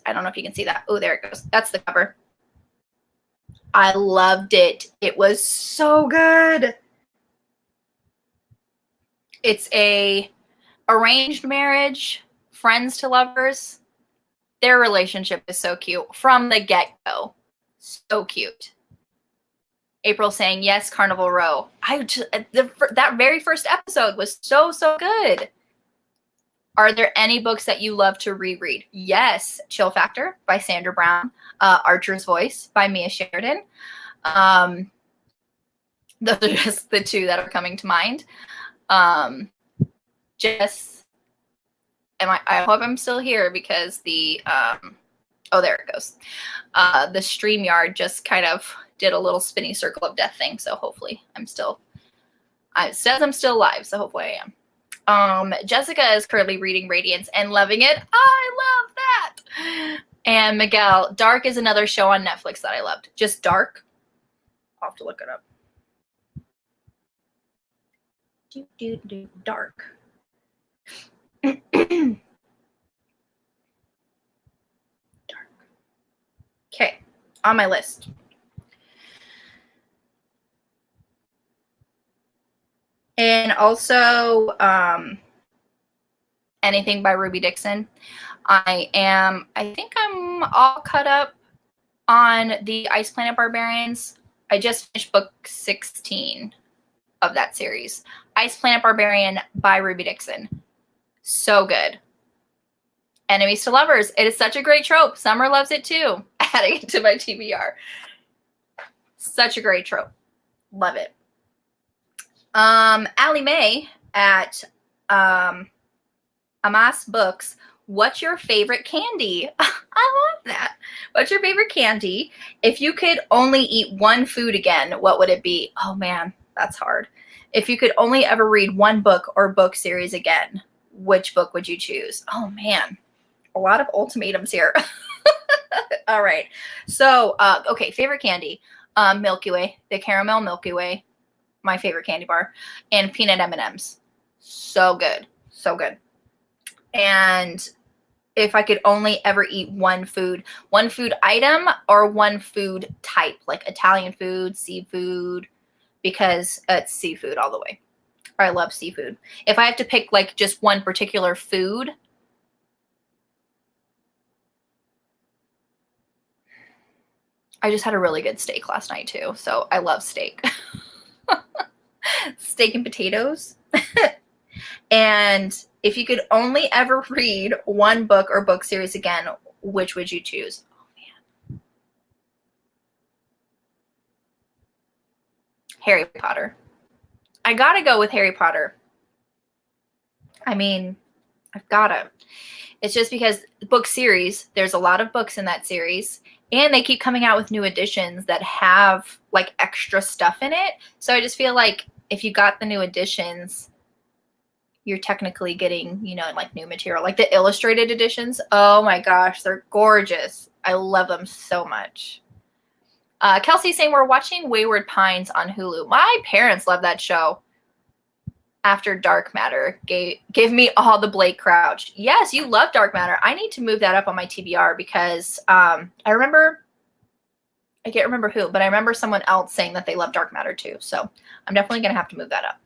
I don't know if you can see that. Oh, there it goes. That's the cover. I loved it. It was so good. It's a arranged marriage, friends to lovers. Their relationship is so cute from the get-go. So cute. April saying, yes, Carnival Row. That very first episode was so, so good. Are there any books that you love to reread? Yes. Chill Factor by Sandra Brown. Archer's Voice by Mia Sheridan. Those are just the 2 that are coming to mind. I hope I'm still here because there it goes. The StreamYard just kind of did a little spinny circle of death thing. So hopefully it says I'm still alive. So hopefully I am. Jessica is currently reading Radiance and loving it. I love that. And Miguel, Dark is another show on Netflix that I loved. Just Dark. I'll have to look it up. Dark. Dark. Okay, on my list. And also anything by Ruby Dixon. I think I'm all caught up on the Ice Planet Barbarians. I just finished book 16 of that series. Ice Planet Barbarian by Ruby Dixon. So good. Enemies to lovers. It is such a great trope. Summer loves it too. Adding it to my TBR. Such a great trope. Love it. Allie Mae at Amas Books. What's your favorite candy? I love that. What's your favorite candy? If you could only eat one food again, what would it be? Oh man, that's hard. If you could only ever read one book or book series again, which book would you choose? Oh man, a lot of ultimatums here. All right. So, okay, favorite candy. Milky Way, the caramel Milky Way, my favorite candy bar, and peanut M&Ms. So good. So good. And if I could only ever eat one food item or one food type, like Italian food, seafood, because it's seafood all the way. I love seafood. If I have to pick like just one particular food, I just had a really good steak last night too, so I love steak. Steak and potatoes. And if you could only ever read one book or book series again, which would you choose? Oh, man. Harry Potter. I gotta go with Harry Potter. I mean, I've gotta. It's just because book series, there's a lot of books in that series, and they keep coming out with new editions that have like extra stuff in it. So I just feel like if you got the new editions, you're technically getting, you know, like new material. Like the illustrated editions, oh my gosh, they're gorgeous. I love them so much. Kelsey saying we're watching Wayward Pines on Hulu. My parents love that show. After Dark Matter, give me all the Blake Crouch. Yes, you love Dark Matter. I need to move that up on my TBR because I can't remember who, but I remember someone else saying that they love Dark Matter too. So I'm definitely going to have to move that up.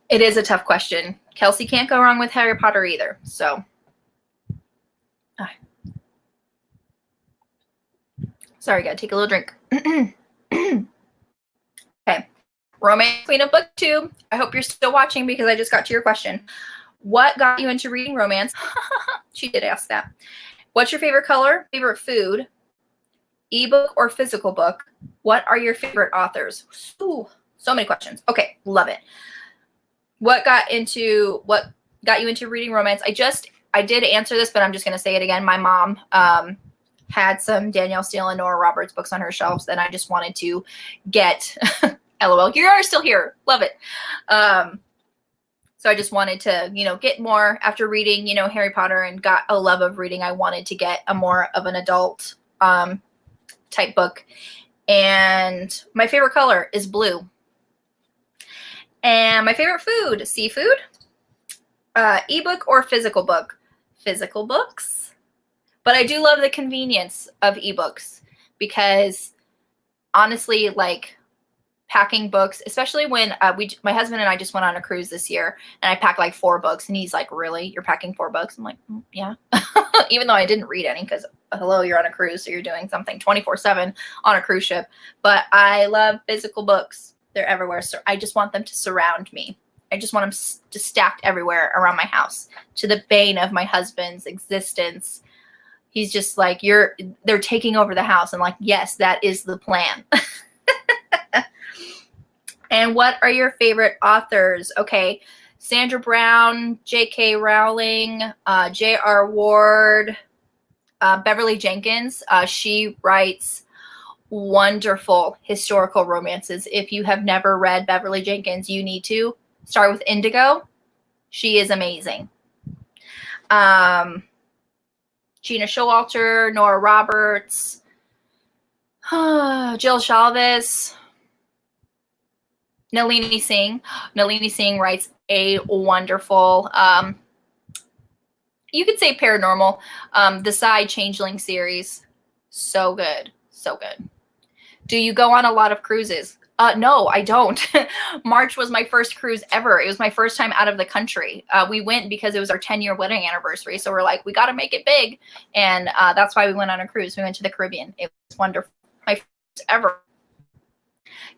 It is a tough question. Kelsey can't go wrong with Harry Potter either. So, sorry, gotta take a little drink. Okay. Romance Queen of Booktube. I hope you're still watching because I just got to your question. What got you into reading romance? She did ask that. What's your favorite color? Favorite food? Ebook or physical book? What are your favorite authors? Ooh, so many questions. Okay, love it. What got you into reading romance? I did answer this, but I'm just going to say it again. My mom had some Danielle Steele and Nora Roberts books on her shelves, and I just wanted to get LOL. You are still here. Love it. So I just wanted to, you know, get more after reading, you know, Harry Potter and got a love of reading. I wanted to get a more of an adult type book. And my favorite color is blue. And my favorite food, seafood, ebook or physical book? Physical books. But I do love the convenience of ebooks because honestly, like packing books, especially when my husband and I just went on a cruise this year and I packed like 4 books and he's like, really? You're packing 4 books? I'm like, yeah. Even though I didn't read any because hello, you're on a cruise. So you're doing something 24/7 on a cruise ship. But I love physical books. They're everywhere. So I just want them to surround me. I just want them just stacked everywhere around my house to the bane of my husband's existence. He's just like, they're taking over the house. And like, yes, that is the plan. And what are your favorite authors? Okay. Sandra Brown, J.K. Rowling, J.R. Ward, Beverly Jenkins. She writes wonderful historical romances. If you have never read Beverly Jenkins, you need to start with Indigo. She is amazing. Gina Showalter, Nora Roberts, Jill Chalvis, Nalini Singh. Nalini Singh writes a wonderful, you could say paranormal, the Side Changeling series. So good. So good. Do you go on a lot of cruises? No, I don't. March was my first cruise ever. It was my first time out of the country. We went because it was our 10-year wedding anniversary. So we're like, we got to make it big. And that's why we went on a cruise. We went to the Caribbean. It was wonderful. My first ever.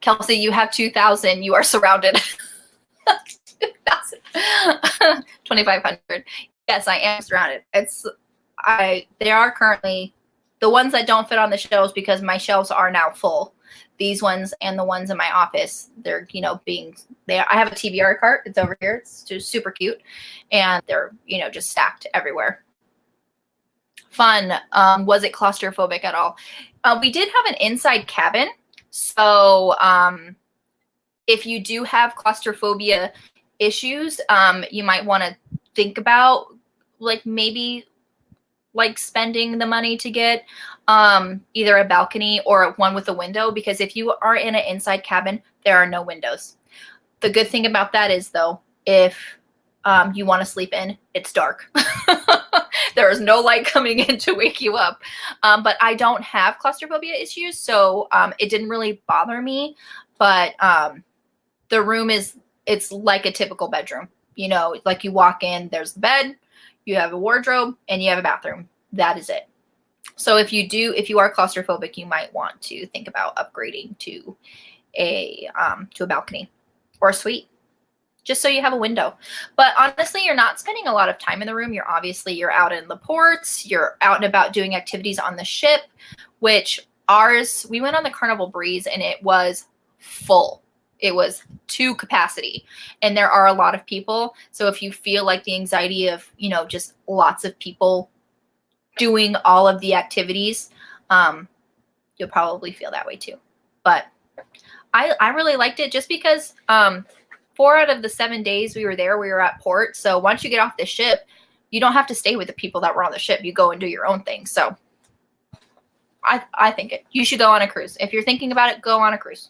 Kelsey, you have 2,000. You are surrounded. 2,000. 2,500. Yes, I am surrounded. They are currently the ones that don't fit on the shelves because my shelves are now full. These ones and the ones in my office, they're, you know, I have a TBR cart. It's over here. It's just super cute. And they're, you know, just stacked everywhere. Fun. Was it claustrophobic at all? We did have an inside cabin. So if you do have claustrophobia issues, you might want to think about like maybe like spending the money to get either a balcony or one with a window, because if you are in an inside cabin, there are no windows. The good thing about that is though, if you want to sleep in, it's dark. There is no light coming in to wake you up. But I don't have claustrophobia issues, so it didn't really bother me. but the room it's like a typical bedroom. You know, like you walk in, there's the bed, you have a wardrobe, and you have a bathroom. That is it. So if you are claustrophobic, you might want to think about upgrading to a balcony or a suite, just so you have a window. But honestly, you're not spending a lot of time in the room. You're out in the ports, you're out and about doing activities on the ship, which we went on the Carnival Breeze and it was full. It was to capacity, and there are a lot of people. So if you feel like the anxiety of, you know, just lots of people doing all of the activities, you'll probably feel that way too. But I really liked it just because 4 out of the 7 days we were there, we were at port. So once you get off the ship, you don't have to stay with the people that were on the ship. You go and do your own thing. So I think you should go on a cruise. If you're thinking about it, go on a cruise.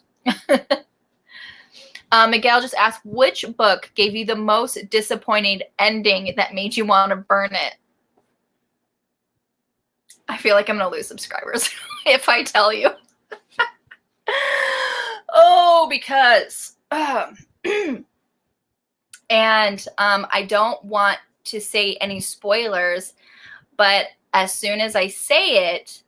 Miguel just asked, which book gave you the most disappointing ending that made you want to burn it? I feel like I'm going to lose subscribers if I tell you. Because and I don't want to say any spoilers, but as soon as I say it,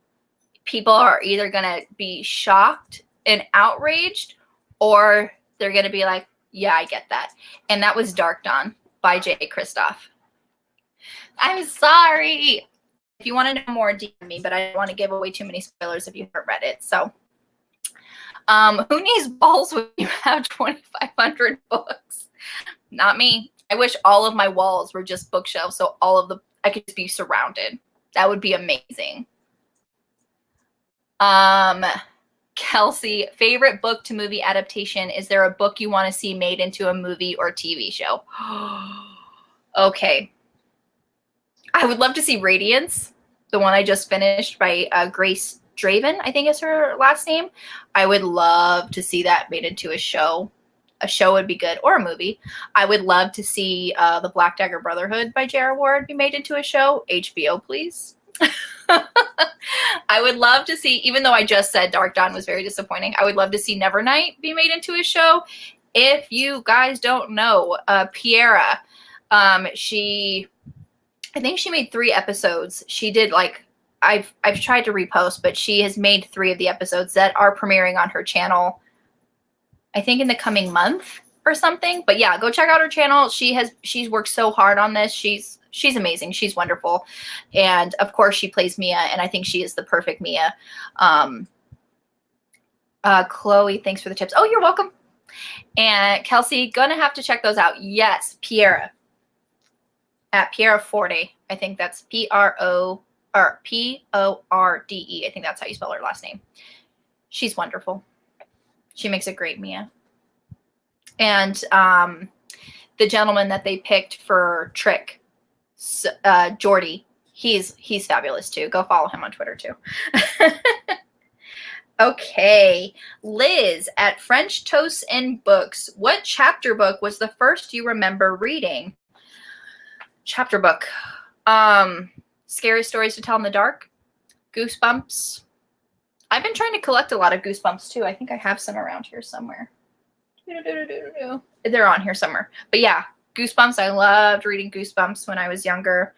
people are either going to be shocked and outraged, or they're going to be like, yeah, I get that. And that was Dark Dawn by J. Kristoff. I'm sorry. If you want to know more, DM me, but I don't want to give away too many spoilers if you haven't read it. So who needs balls when you have 2,500 books? Not me. I wish all of my walls were just bookshelves, so I could just be surrounded. That would be amazing. Kelsey, favorite book to movie adaptation. Is there a book you want to see made into a movie or TV show? Okay. I would love to see Radiance, the one I just finished by Grace Draven, I think is her last name. I would love to see that made into a show. A show would be good, or a movie. I would love to see the Black Dagger Brotherhood by J.R. Ward be made into a show. HBO, please. I would love to see, even though I just said Dark Dawn was very disappointing, I would love to see Nevernight be made into a show. If you guys don't know, Piera, I think she made 3 episodes. She did I've tried to repost, but she has made 3 of the episodes that are premiering on her channel, I think in the coming month or something. But yeah, go check out her channel. She's worked so hard on this. She's amazing. She's wonderful. And of course she plays Mia, and I think she is the perfect Mia. Chloe, thanks for the tips. Oh, you're welcome. And Kelsey, gonna have to check those out. Yes, Piera. At Piera Forte. I think that's P-O-R-D-E. I think that's how you spell her last name. She's wonderful. She makes a great Mia. And the gentleman that they picked for Trick, Jordy, he's fabulous too. Go follow him on Twitter too. Okay. Liz at French Toast and Books. What chapter book was the first you remember reading? Chapter book. Scary Stories to Tell in the Dark. Goosebumps. I've been trying to collect a lot of Goosebumps too. I think I have some around here somewhere. They're on here somewhere. But yeah, Goosebumps. I loved reading Goosebumps when I was younger.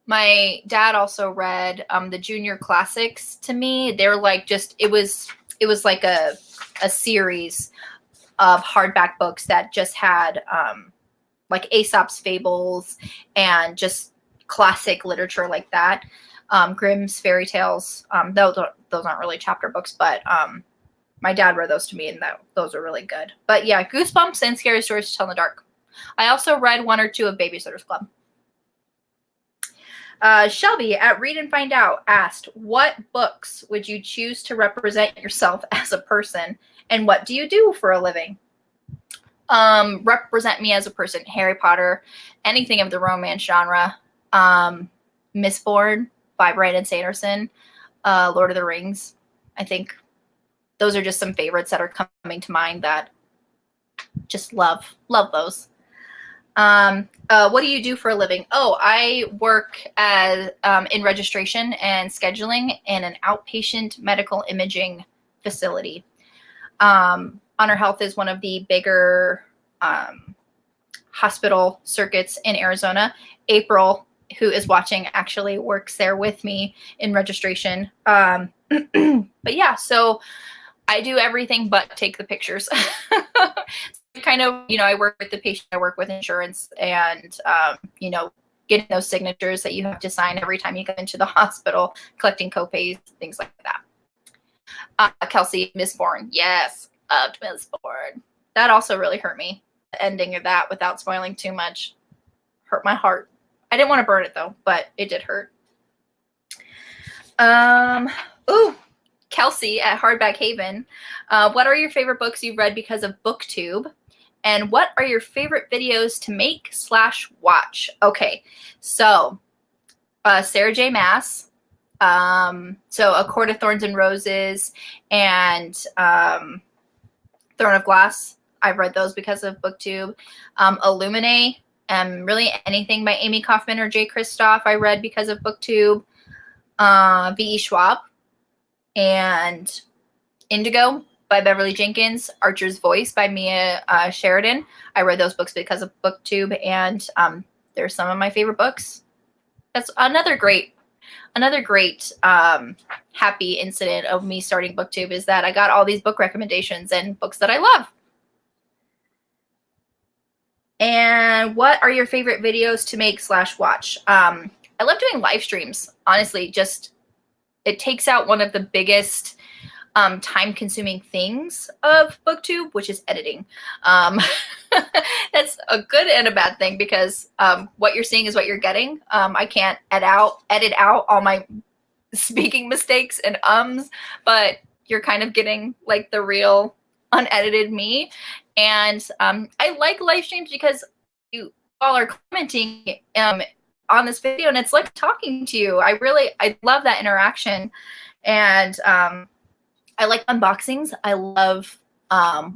My dad also read the junior classics to me. They're like it was like a series of hardback books that just had like Aesop's Fables and just classic literature like that. Grimm's fairy tales. Those aren't really chapter books, but my dad read those to me, and those are really good. But yeah, Goosebumps and Scary Stories to Tell in the Dark. I also read 1 or 2 of Babysitter's Club. Shelby at Read and Find Out asked, what books would you choose to represent yourself as a person, and what do you do for a living? Represent me as a person. Harry Potter, anything of the romance genre. Mistborn by Brandon Sanderson. Lord of the Rings. I think those are just some favorites that are coming to mind that just love those. What do you do for a living? Oh, I work as in registration and scheduling in an outpatient medical imaging facility. Honor Health is one of the bigger hospital circuits in Arizona. April, who is watching, actually works there with me in registration. But yeah, so I do everything but take the pictures. Kind of, I work with the patient, I work with insurance, and, getting those signatures that you have to sign every time you come into the hospital, collecting copays, things like that. Kelsey, Mistborn. Yes, loved Mistborn. That also really hurt me. The ending of that, without spoiling too much, hurt my heart. I didn't want to burn it though, but it did hurt. Kelsey at Hardback Haven. What are your favorite books you've read because of Booktube? And what are your favorite videos to make / watch? Okay, so Sarah J. Maas. So A Court of Thorns and Roses and Throne of Glass. I've read those because of Booktube. Illuminate, really anything by Amy Kaufman or Jay Kristoff I read because of Booktube. V.E. Schwab and Indigo by Beverly Jenkins. Archer's Voice by Mia Sheridan. I read those books because of Booktube, and they're some of my favorite books. That's another great happy incident of me starting Booktube, is that I got all these book recommendations and books that I love. And what are your favorite videos to make / watch? I love doing live streams. Honestly, just it takes out one of the biggest time-consuming things of Booktube, which is editing. That's a good and a bad thing, because what you're seeing is what you're getting. I can't edit out all my speaking mistakes and but you're kind of getting like the real unedited me. And I like live streams because you all are commenting on this video, and it's like talking to you. I love that interaction. And I like unboxings. I love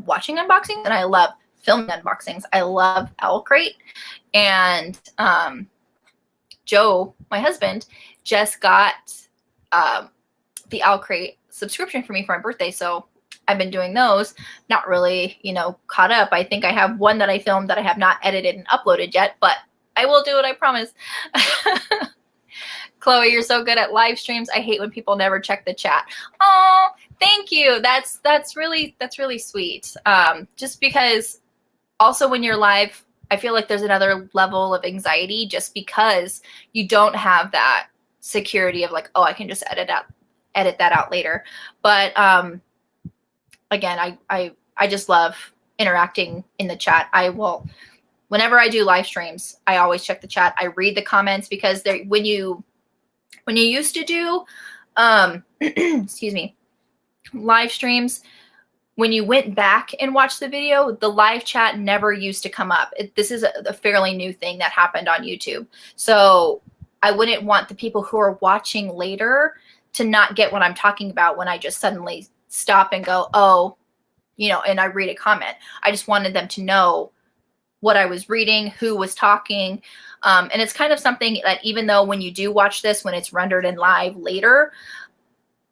watching unboxings, and I love filming unboxings. I love Owl Crate. And Joe, my husband, just got the Owl Crate subscription for me for my birthday. So I've been doing those. Not really, caught up. I think I have one that I filmed that I have not edited and uploaded yet, but I will do it, I promise. Chloe, you're so good at live streams. I hate when people never check the chat. Oh, thank you. That's really sweet. Just because also when you're live, I feel like there's another level of anxiety, just because you don't have that security of like, oh, I can just edit that out later. But again, I just love interacting in the chat. Whenever I do live streams, I always check the chat. I read the comments, because when you used to do, excuse me, live streams, when you went back and watched the video, the live chat never used to come up. This is a fairly new thing that happened on YouTube. So I wouldn't want the people who are watching later to not get what I'm talking about when I just suddenly stop and go, oh, and I read a comment. I just wanted them to know what I was reading, who was talking. And it's kind of something that even though when you do watch this, when it's rendered in live later,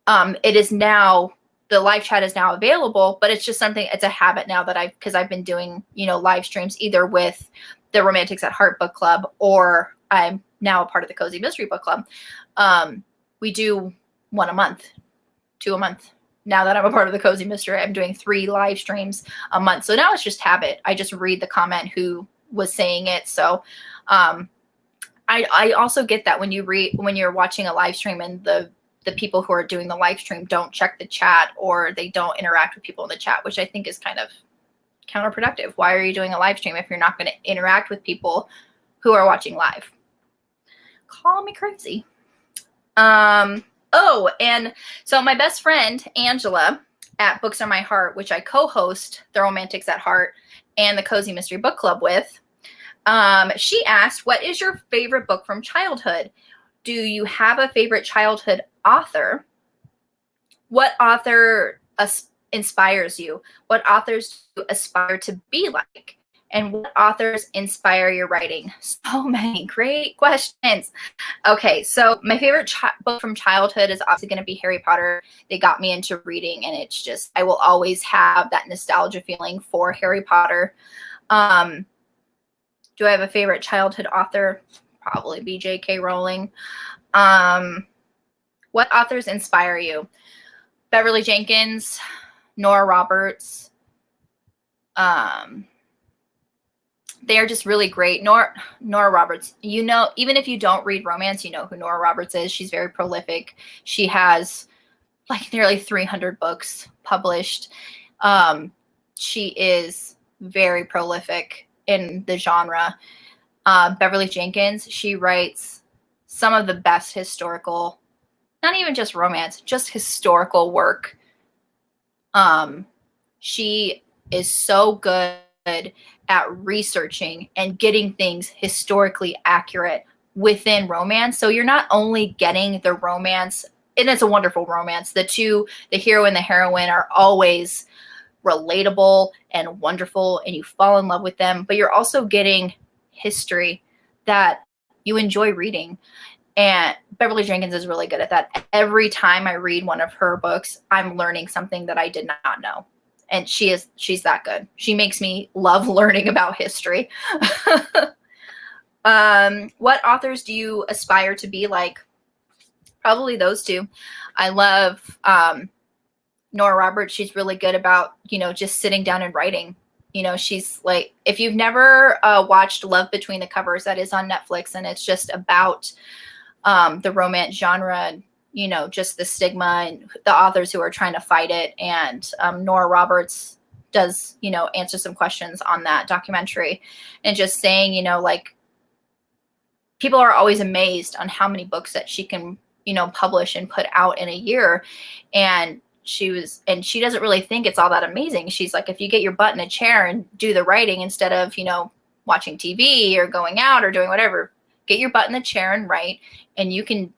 it is now, the live chat is now available, but it's just something, it's a habit now that because I've been doing, live streams either with the Romantics at Heart book club, or I'm now a part of the Cozy Mystery book club. We do 1 a month, 2 a month. Now that I'm a part of the Cozy Mystery, I'm doing 3 live streams a month. So now it's just habit. I just read the comment who was saying it. So I also get that when you're watching a live stream and the people who are doing the live stream don't check the chat, or they don't interact with people in the chat, which I think is kind of counterproductive. Why are you doing a live stream if you're not going to interact with people who are watching live? Call me crazy. Oh, and so my best friend, Angela, at Books on My Heart, which I co-host the Romantics at Heart and the Cozy Mystery Book Club with, she asked, what is your favorite book from childhood? Do you have a favorite childhood author? What author inspires you? What authors do you aspire to be like? And what authors inspire your writing? So many great questions. Okay, so my favorite book from childhood is obviously going to be Harry Potter. They got me into reading, and it's just, I will always have that nostalgia feeling for Harry Potter. Do I have a favorite childhood author? Probably be J.K. Rowling. What authors inspire you? Beverly Jenkins, Nora Roberts. They are just really great. Nora Roberts, you know, even if you don't read romance, you know who Nora Roberts is. She's very prolific. She has like nearly 300 books published. She is very prolific in the genre. Beverly Jenkins, she writes some of the best historical, not even just romance, just historical work. She is so good at researching and getting things historically accurate within romance. So you're not only getting the romance, and it's a wonderful romance. The hero and the heroine, are always relatable and wonderful, and you fall in love with them, but you're also getting history that you enjoy reading. And Beverly Jenkins is really good at that. Every time I read one of her books, I'm learning something that I did not know. And she's that good. She makes me love learning about history. What authors do you aspire to be like? Probably those two. I love Nora Roberts. She's really good about, you know, just sitting down and writing. You know, she's like, if you've never watched Love Between the Covers, that is on Netflix, and it's just about the romance genre, and, you know, just the stigma and the authors who are trying to fight it. And Nora Roberts does, you know, answer some questions on that documentary, and just saying, you know, like, people are always amazed on how many books that she can, you know, publish and put out in a year. And she doesn't really think it's all that amazing. She's like, if you get your butt in a chair and do the writing instead of, you know, watching TV or going out or doing whatever, get your butt in the chair and write, and you can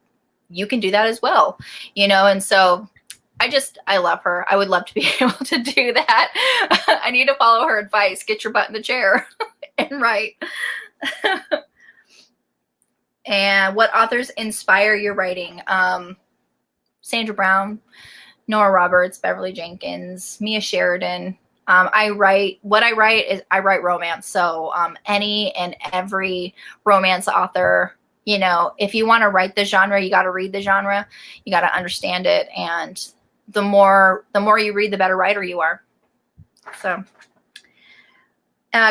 do that as well, you know? And so I love her. I would love to be able to do that. I need to follow her advice. Get your butt in the chair and write. And what authors inspire your writing? Sandra Brown, Nora Roberts, Beverly Jenkins, Mia Sheridan. I write romance. So any and every romance author, you know, if you want to write the genre, you got to read the genre, you got to understand it. And the more you read, the better writer you are. So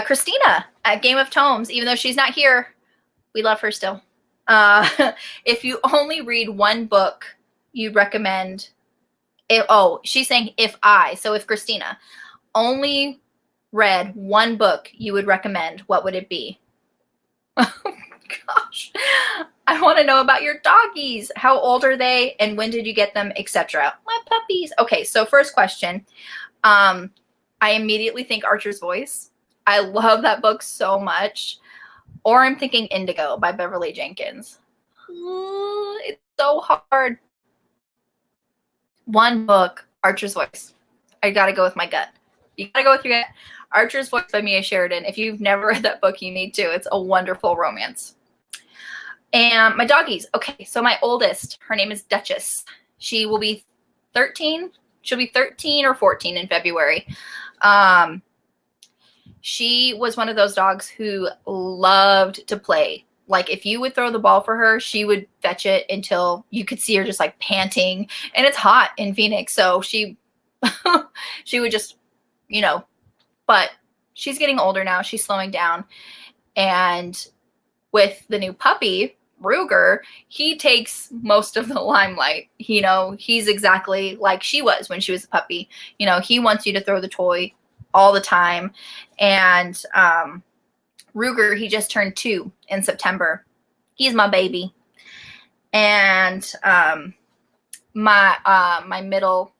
Christina at Game of Tomes, even though she's not here, we love her still. If you only read one book you'd recommend, she's saying if Christina only read one book you would recommend, what would it be? Gosh, I want to know about your doggies. How old are they, and when did you get them, etc.? My puppies. Okay, so first question. I immediately think Archer's Voice. I love that book so much. Or I'm thinking Indigo by Beverly Jenkins. It's so hard. One book, Archer's Voice. I gotta go with my gut. You gotta go with your gut. Archer's Voice by Mia Sheridan. If you've never read that book, you need to. It's a wonderful romance. And my doggies. Okay, so my oldest, her name is Duchess. She will be 13. She'll be 13 or 14 in February. She was one of those dogs who loved to play. Like, if you would throw the ball for her, she would fetch it until you could see her just like panting. And it's hot in Phoenix, so she would just, you know, but she's getting older now. She's slowing down. And with the new puppy, Ruger, he takes most of the limelight. You know, he's exactly like she was when she was a puppy. You know, he wants you to throw the toy all the time. And Ruger, he just turned 2 in September. He's my baby. And my middle,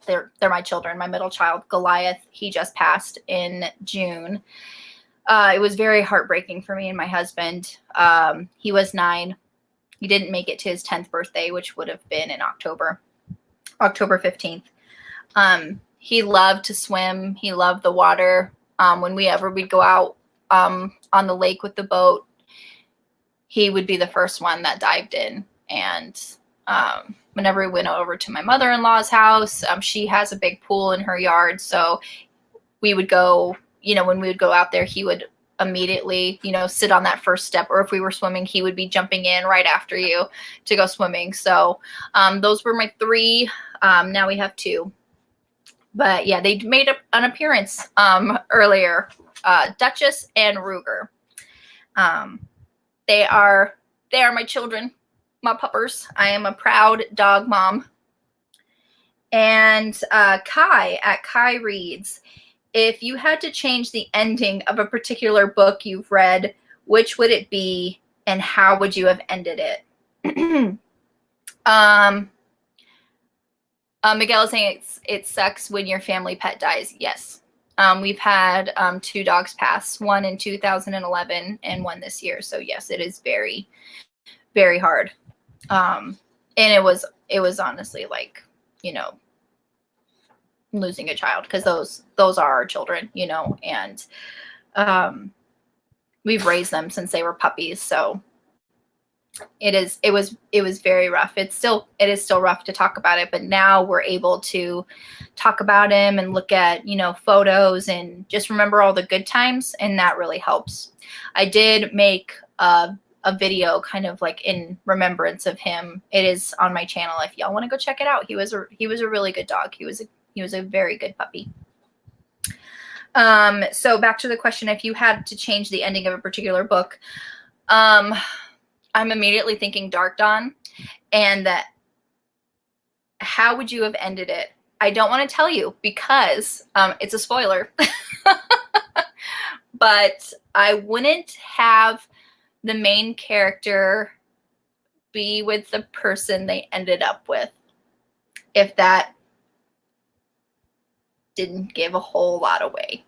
they're my children. My middle child, Goliath, he just passed in June. It was very heartbreaking for me and my husband. He was 9. He didn't make it to his 10th birthday, which would have been in October 15th. He loved to swim. He loved the water. Whenever we'd go out on the lake with the boat, he would be the first one that dived in. And whenever we went over to my mother-in-law's house, she has a big pool in her yard. So we would go, when we would go out there, he would immediately, sit on that first step. Or if we were swimming, he would be jumping in right after you to go swimming. So those were my 3. Now we have 2. But yeah, they made an appearance earlier, Duchess and Ruger. They are my children, my puppers. I am a proud dog mom. And Kai at Kai Reads, if you had to change the ending of a particular book you've read, which would it be and how would you have ended it? Miguel is saying it sucks when your family pet dies. Yes. We've had 2 dogs pass, one in 2011 and one this year. So yes, it is very, very hard. And it was honestly like, losing a child, because those are our children, and we've raised them since they were puppies. So it was very rough. It is still rough to talk about it, but now we're able to talk about him and look at, photos and just remember all the good times. And that really helps. I did make a video kind of like in remembrance of him. It is on my channel if y'all want to go check it out. He was a really good dog. He was a very good puppy. So back to the question, if you had to change the ending of a particular book, I'm immediately thinking Dark Dawn, and that how would you have ended it? I don't want to tell you because it's a spoiler, but I wouldn't have the main character be with the person they ended up with, if that didn't give a whole lot away.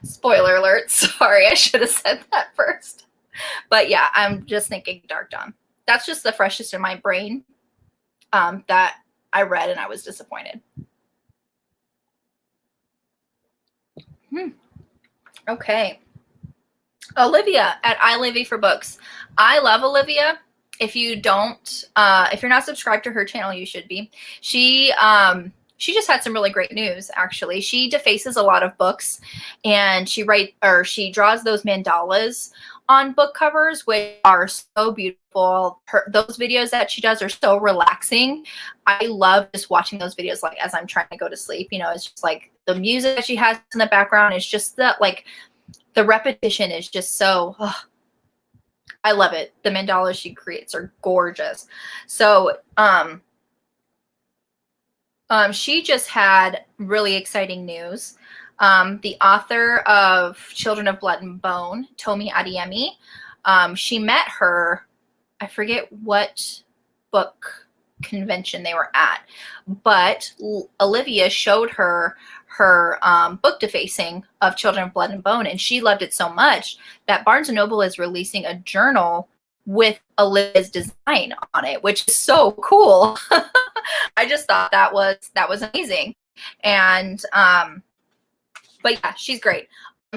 Spoiler alert. Sorry, I should have said that first. But yeah, I'm just thinking Dark Dawn. That's just the freshest in my brain that I read, and I was disappointed. Okay. Olivia at iLivy for Books. I love Olivia. If you don't, if you're not subscribed to her channel, you should be. She just had some really great news, actually. She defaces a lot of books, and she draws those mandalas on book covers, which are so beautiful. Those videos that she does are so relaxing. I love just watching those videos, like as I'm trying to go to sleep. It's just like the music that she has in the background is just that, like, the repetition is just so, I love it. The mandalas she creates are gorgeous. So, she just had really exciting news. The author of Children of Blood and Bone, Tomi Adeyemi, she met her, I forget what book convention they were at, but Olivia showed her book defacing of Children of Blood and Bone, and she loved it so much that Barnes & Noble is releasing a journal with Olivia's design on it, which is so cool. I just thought that was amazing. And but yeah, she's great.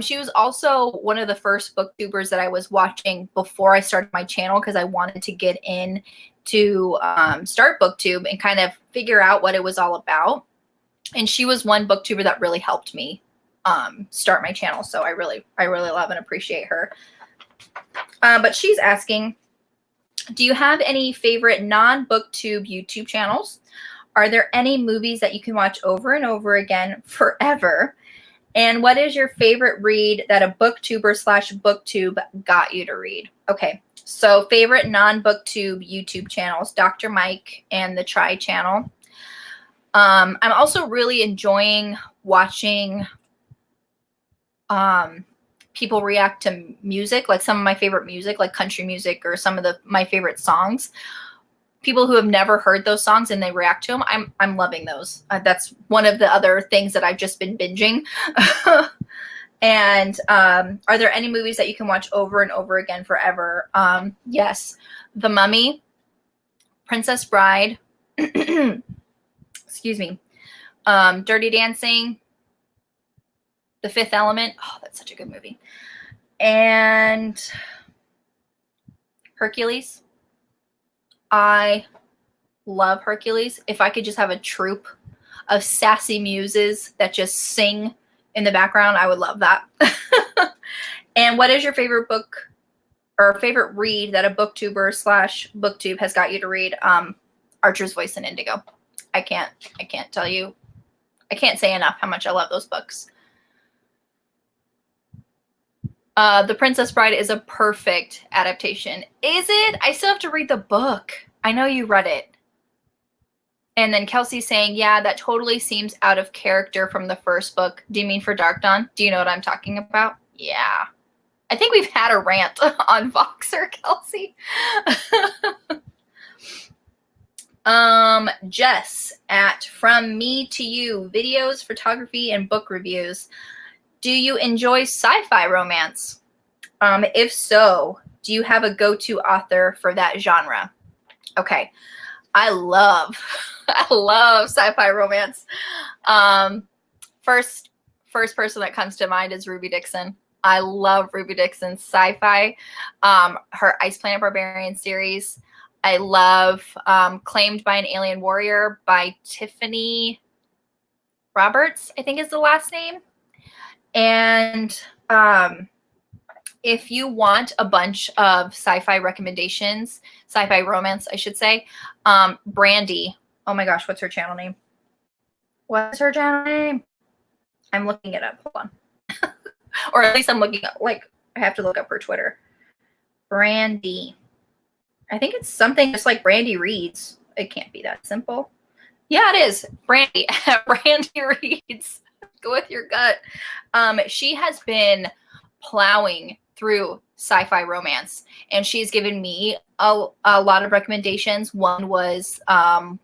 She was also one of the first booktubers that I was watching before I started my channel, because I wanted to get in to start Booktube and kind of figure out what it was all about. And she was one booktuber that really helped me start my channel. So I really love and appreciate her. But she's asking, do you have any favorite non-Booktube YouTube channels? Are there any movies that you can watch over and over again forever? And what is your favorite read that a booktuber/booktube got you to read? Okay, so favorite non-Booktube YouTube channels, Dr. Mike and the Try channel. I'm also really enjoying watching people react to music, like some of my favorite music, like country music, or some of my favorite songs. People who have never heard those songs and they react to them. I'm loving those. That's one of the other things that I've just been binging. And are there any movies that you can watch over and over again forever? Yes. The Mummy, Princess Bride, excuse me, Dirty Dancing, The Fifth Element. Oh, that's such a good movie. And Hercules. I love Hercules. If I could just have a troupe of sassy muses that just sing in the background, I would love that. And what is your favorite book or favorite read that a booktuber / booktube has got you to read? Archer's Voice and Indigo. I can't tell you. I can't say enough how much I love those books. The Princess Bride is a perfect adaptation. Is it? I still have to read the book. I know you read it. And then Kelsey's saying, yeah, that totally seems out of character from the first book. Do you mean for Dark Dawn? Do you know what I'm talking about? Yeah. I think we've had a rant on Voxer, Kelsey. Jess at From Me to You, videos, photography, and book reviews. Do you enjoy sci-fi romance? If so, do you have a go-to author for that genre? Okay. I love sci-fi romance. First person that comes to mind is Ruby Dixon. I love Ruby Dixon's sci-fi. Her Ice Planet Barbarian series. I love Claimed by an Alien Warrior by Tiffany Roberts, I think is the last name. And if you want a bunch of sci-fi recommendations, sci-fi romance, I should say, Brandy. Oh my gosh, what's her channel name? What's her channel name? I'm looking it up. Hold on. Or at least I'm looking up, like, I have to look up her Twitter. Brandy. I think it's something just like Britney Reads. It can't be that simple. Yeah, it is. Brandy. Britney Reads. Go with your gut. She has been plowing through sci-fi romance, and she's given me a lot of recommendations. One was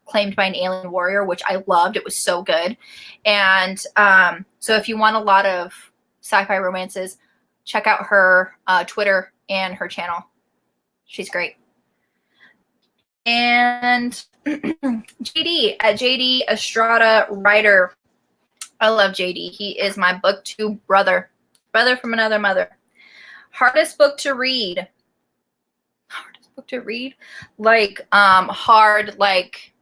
Claimed by an Alien Warrior, which I loved. It was so good. And so if you want a lot of sci-fi romances, check out her Twitter and her channel. She's great. And JD at JD Estrada Writer. I love JD. He is my booktube brother from another mother. Hardest book to read. Hardest book to read? Like hard, like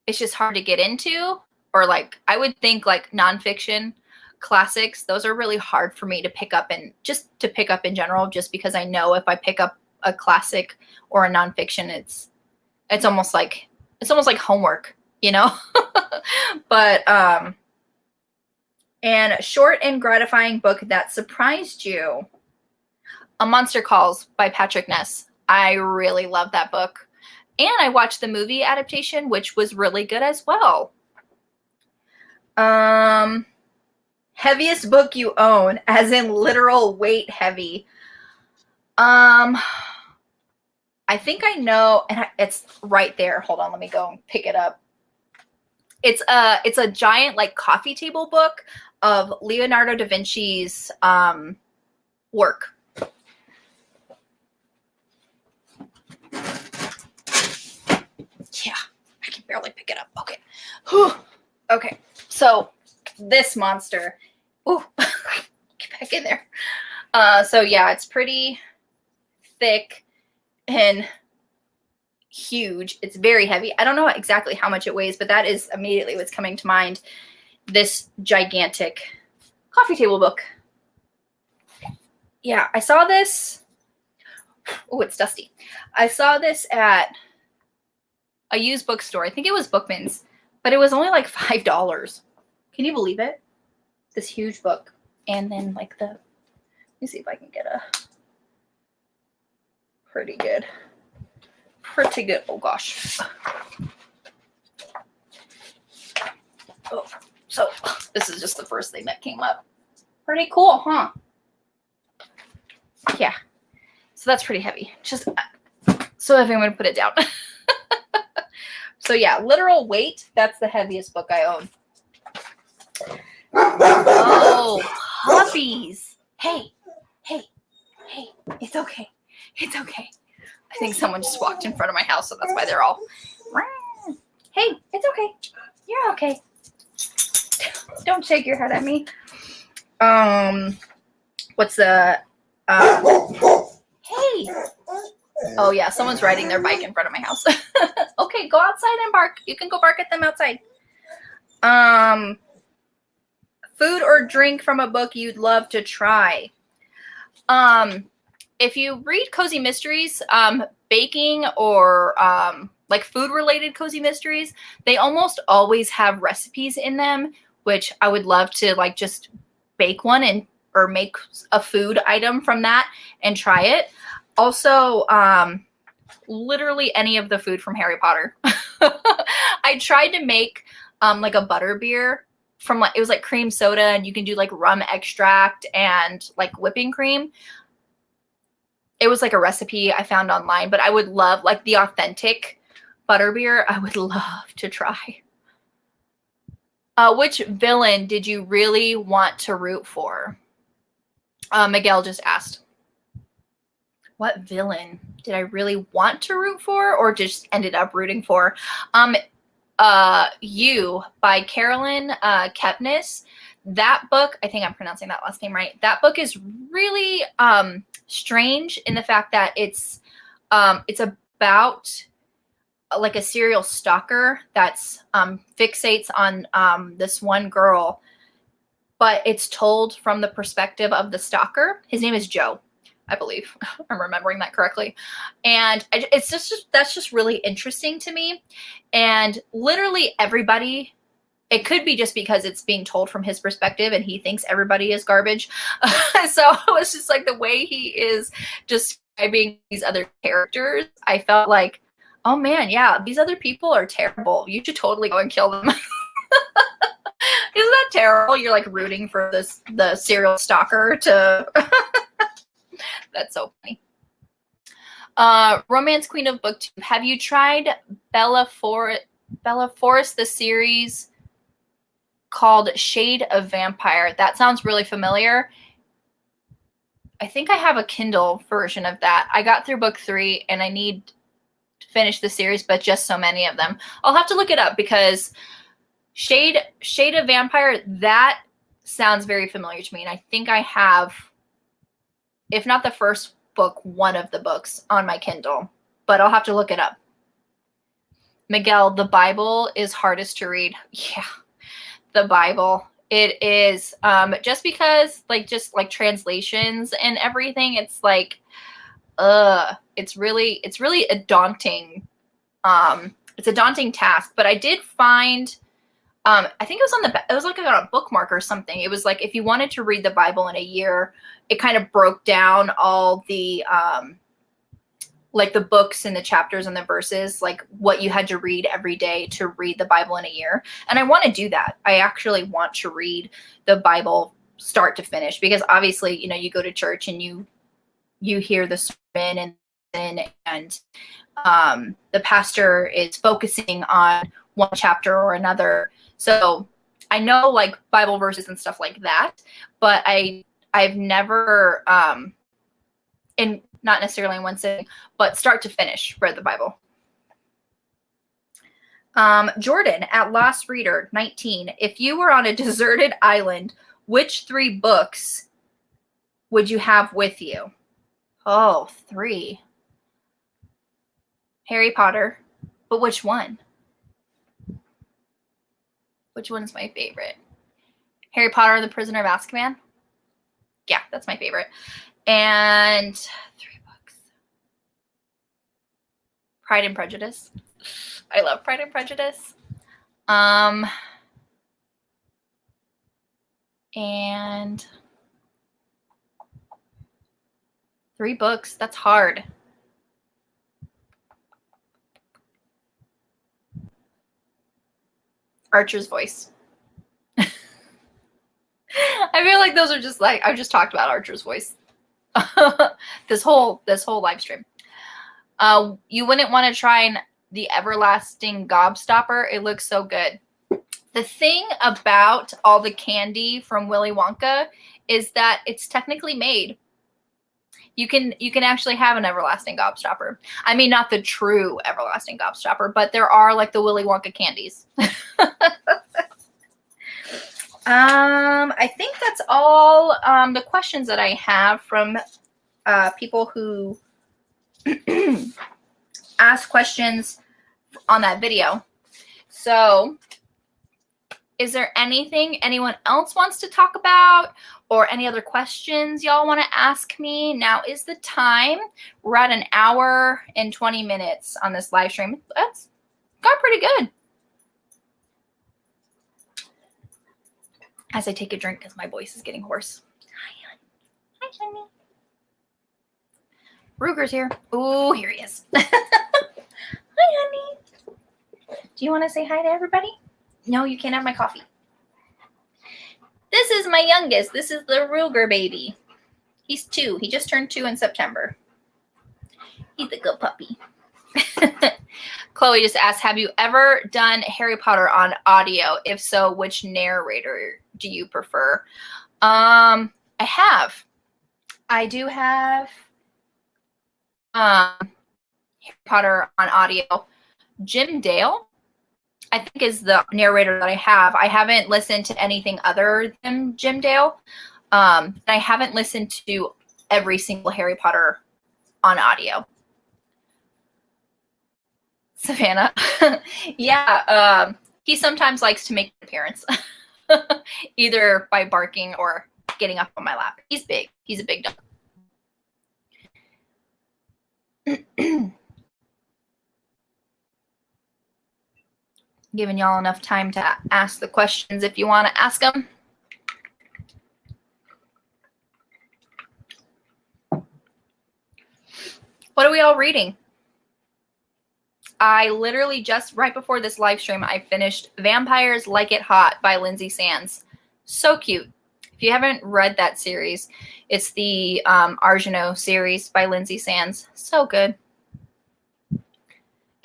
it's just hard to get into, or like I would think like nonfiction classics. Those are really hard for me to pick up, and just to pick up in general, just because I know if I pick up a classic or a nonfiction, it's almost like homework, you know. But and a short and gratifying book that surprised you. A Monster Calls by Patrick Ness. I really love that book. And I watched the movie adaptation, which was really good as well. Heaviest book you own, as in literal weight heavy. I think I know, and it's right there. Hold on, let me go and pick it up. It's a giant like coffee table book of Leonardo da Vinci's work. Yeah, I can barely pick it up. Okay. Whew. Okay. So this monster. Ooh, get back in there. So yeah, it's pretty thick and huge. It's very heavy. I don't know exactly how much it weighs, but that is immediately what's coming to mind. This gigantic coffee table book. Yeah, I saw this. Oh, it's dusty. I saw this at a used bookstore. I think it was Bookman's, but it was only like $5. Can you believe it? This huge book. And then like let me see if I can get a pretty good. Oh gosh. Oh, so this is just the first thing that came up. Pretty cool, huh? Yeah. So that's pretty heavy. Just so if I'm going to put it down. So yeah, literal weight, that's the heaviest book I own. Oh, puppies. Hey, it's okay. It's okay. I think someone just walked in front of my house, so that's why they're all, hey, it's okay. You're okay. Don't shake your head at me. What's the, hey. Oh yeah, someone's riding their bike in front of my house. Okay, go outside and bark. You can go bark at them outside. Food or drink from a book you'd love to try. If you read cozy mysteries, baking or like food related cozy mysteries, they almost always have recipes in them, which I would love to like just bake one and or make a food item from that and try it. Also, literally any of the food from Harry Potter. I tried to make like a butter beer from like, it was like cream soda, and you can do like rum extract and like whipping cream. It was like a recipe I found online, but I would love like the authentic butterbeer. I would love to try. Which villain did you really want to root for? Miguel just asked. What villain did I really want to root for or just ended up rooting for? You by Carolyn Kepnes. That book, I think I'm pronouncing that last name right. That book is really strange in the fact that it's about like a serial stalker that's fixates on this one girl, but it's told from the perspective of the stalker. His name is Joe, I believe. I'm remembering that correctly. And it's that's just really interesting to me. And literally everybody, it could be just because it's being told from his perspective and he thinks everybody is garbage. So it was just like the way he is describing these other characters. I felt like, oh man, yeah, these other people are terrible. You should totally go and kill them. Isn't that terrible? You're like rooting for the serial stalker to... That's so funny. Romance Queen of Booktube. Have you tried Bella Forest, the series called Shade of Vampire? That sounds really familiar. I think I have a Kindle version of that. I got through book 3 and I need to finish the series, but just so many of them. I'll have to look it up because Shade of Vampire, that sounds very familiar to me. And I think I have, if not the first book, one of the books on my Kindle, but I'll have to look it up. Miguel, the Bible is hardest to read. Yeah, the Bible. It is just because just like translations and everything, it's like, it's really a daunting, it's a daunting task. But I did find, I think it was like on a bookmark or something. It was like, if you wanted to read the Bible in a year, it kind of broke down all the, like the books and the chapters and the verses, like what you had to read every day to read the Bible in a year. And I want to do that. I actually want to read the Bible start to finish, because obviously, you go to church and you hear the sermon and the pastor is focusing on one chapter or another. So I know like Bible verses and stuff like that, but I've never, in not necessarily in one sitting, but start to finish read the Bible. Jordan at Lost Reader 19. If you were on a deserted island, which 3 books would you have with you? Oh, 3. Harry Potter. But which one? Which one is my favorite? Harry Potter and the Prisoner of Azkaban? Yeah, that's my favorite. And 3 books. Pride and Prejudice. I love Pride and Prejudice. And 3 books. That's hard. Archer's Voice. I feel like those are just like, I've just talked about Archer's Voice this whole live stream. You wouldn't want to try the Everlasting Gobstopper. It looks so good. The thing about all the candy from Willy Wonka is that it's technically made. You can actually have an Everlasting Gobstopper. I mean, not the true Everlasting Gobstopper, but there are like the Willy Wonka candies. I think that's all the questions that I have from people who ask questions on that video. So is there anything anyone else wants to talk about or any other questions y'all want to ask me? Now is the time. We're at an hour and 20 minutes on this live stream. That's got pretty good. As I take a drink because my voice is getting hoarse. Hi, honey. Ruger's here. Oh, here he is. Hi, honey. Do you want to say hi to everybody? No, you can't have my coffee. This is my youngest. This is the Ruger baby. He's 2. He just turned 2 in September. He's a good puppy. Chloe just asked, have you ever done Harry Potter on audio? If so, which narrator do you prefer? I have. I do have Harry Potter on audio. Jim Dale, I think, is the narrator that I have. I haven't listened to anything other than Jim Dale. I haven't listened to every single Harry Potter on audio. Savannah. Yeah, he sometimes likes to make an appearance, either by barking or getting up on my lap. He's big. He's a big dog. Giving y'all enough time to ask the questions if you want to ask them. What are we all reading? I literally just right before this live stream, I finished Vampires Like It Hot by Lindsay Sands. So cute. If you haven't read that series, it's the Argeno series by Lindsay Sands. So good.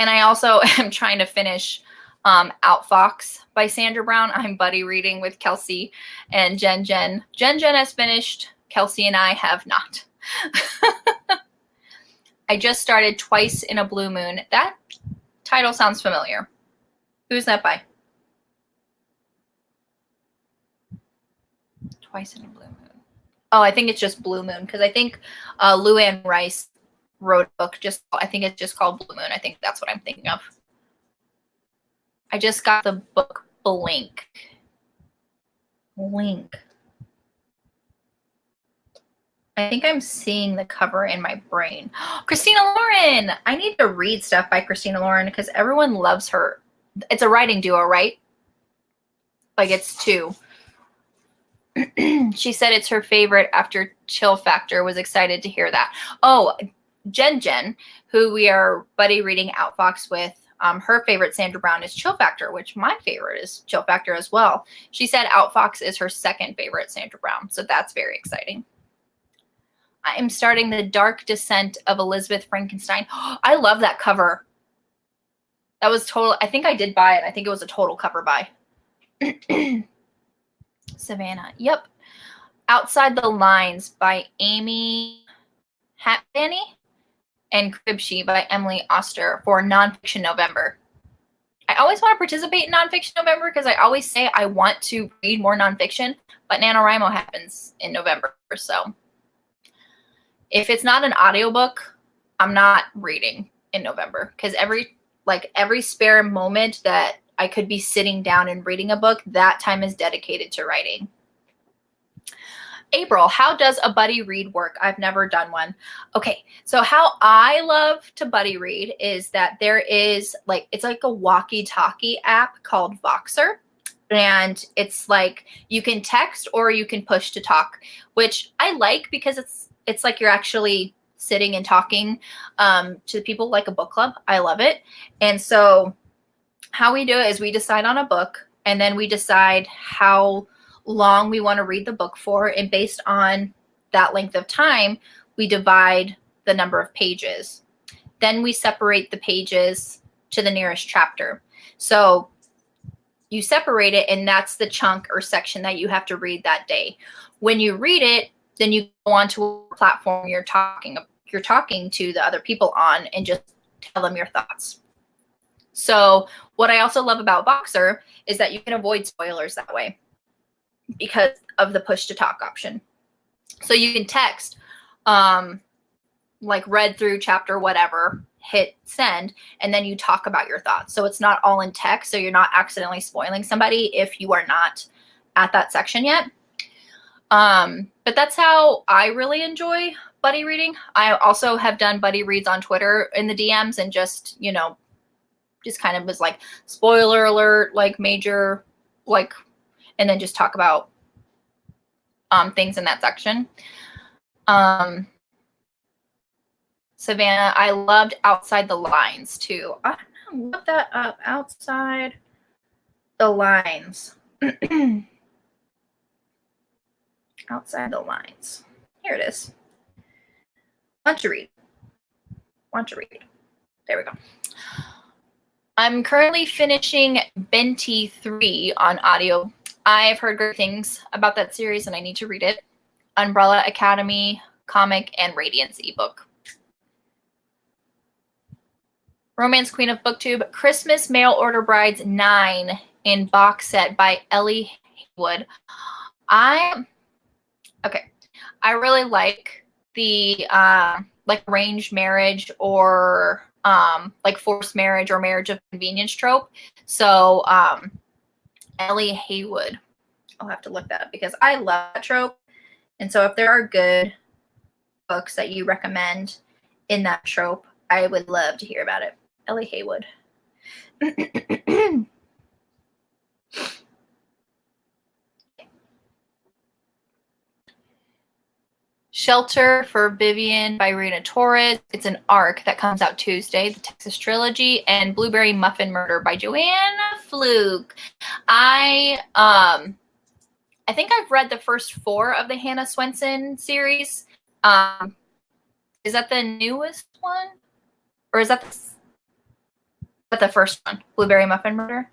And I also am trying to finish Outfox by Sandra Brown. I'm buddy reading with Kelsey and Jen. Jen has finished. Kelsey and I have not. I just started Twice in a Blue Moon. That title sounds familiar. Who's that by? Twice in a Blue Moon. Oh, I think it's just Blue Moon because I think Luann Rice wrote a book. I think it's just called Blue Moon. I think that's what I'm thinking of. I just got the book Blink. I think I'm seeing the cover in my brain. Christina Lauren! I need to read stuff by Christina Lauren because everyone loves her. It's a writing duo, right? Like it's 2. She said it's her favorite after Chill Factor. Was excited to hear that. Oh, Jen, who we are buddy reading Outfox with, her favorite Sandra Brown is Chill Factor, which my favorite is Chill Factor as well. She said Outfox is her second favorite Sandra Brown, so that's very exciting. I am starting The Dark Descent of Elizabeth Frankenstein. I love that cover. That was total. I think I did buy it. I think it was a total cover buy. Savannah. Yep. Outside the Lines by Amy Hatfanny and Cribshe by Emily Oster for Nonfiction November. I always want to participate in Nonfiction November because I always say I want to read more nonfiction, but NaNoWriMo happens in November, so if it's not an audiobook, I'm not reading in November because every spare moment that I could be sitting down and reading a book, that time is dedicated to writing. April, how does a buddy read work? I've never done one. Okay, so how I love to buddy read is that there is it's like a walkie-talkie app called Voxer. And it's like you can text or you can push to talk, which I like because it's like you're actually sitting and talking to people like a book club. I love it. And so how we do it is we decide on a book and then we decide how long we want to read the book for. And based on that length of time, we divide the number of pages. Then we separate the pages to the nearest chapter. So you separate it and that's the chunk or section that you have to read that day. When you read it, then you go on to a platform you're talking to the other people on and just tell them your thoughts. So what I also love about Voxer is that you can avoid spoilers that way. because of the push to talk option. So you can text, like read through chapter whatever, hit send, and then you talk about your thoughts. So it's not all in text, so you're not accidentally spoiling somebody if you are not at that section yet. But that's how I really enjoy buddy reading. I also have done buddy reads on Twitter in the DMs and just, you know, just kind of was like spoiler alert, like major, like, and then just talk about things in that section. Savannah, I loved Outside the Lines too. I don't know, look that up. Outside the Lines. Outside the Lines. Here it is. Want to read. There we go. I'm currently finishing Benti 3 on audio. I've heard great things about that series and I need to read it. Umbrella Academy comic and Radiance ebook. Romance Queen of Booktube, Christmas Mail Order Brides 9 in box set by Ellie Haywood. I really like the like arranged marriage or like forced marriage or marriage of convenience trope. So Ellie Haywood, I'll have to look that up because I love that trope. And so if there are good books that you recommend in that trope, I would love to hear about it. Ellie Haywood. Shelter for Vivian by Rena Torres. It's an arc that comes out Tuesday, the Texas Trilogy, and Blueberry Muffin Murder by Joanna Fluke. I think I've read the first 4 of the Hannah Swenson series. Is that the newest one? Or is that the first one? Blueberry Muffin Murder?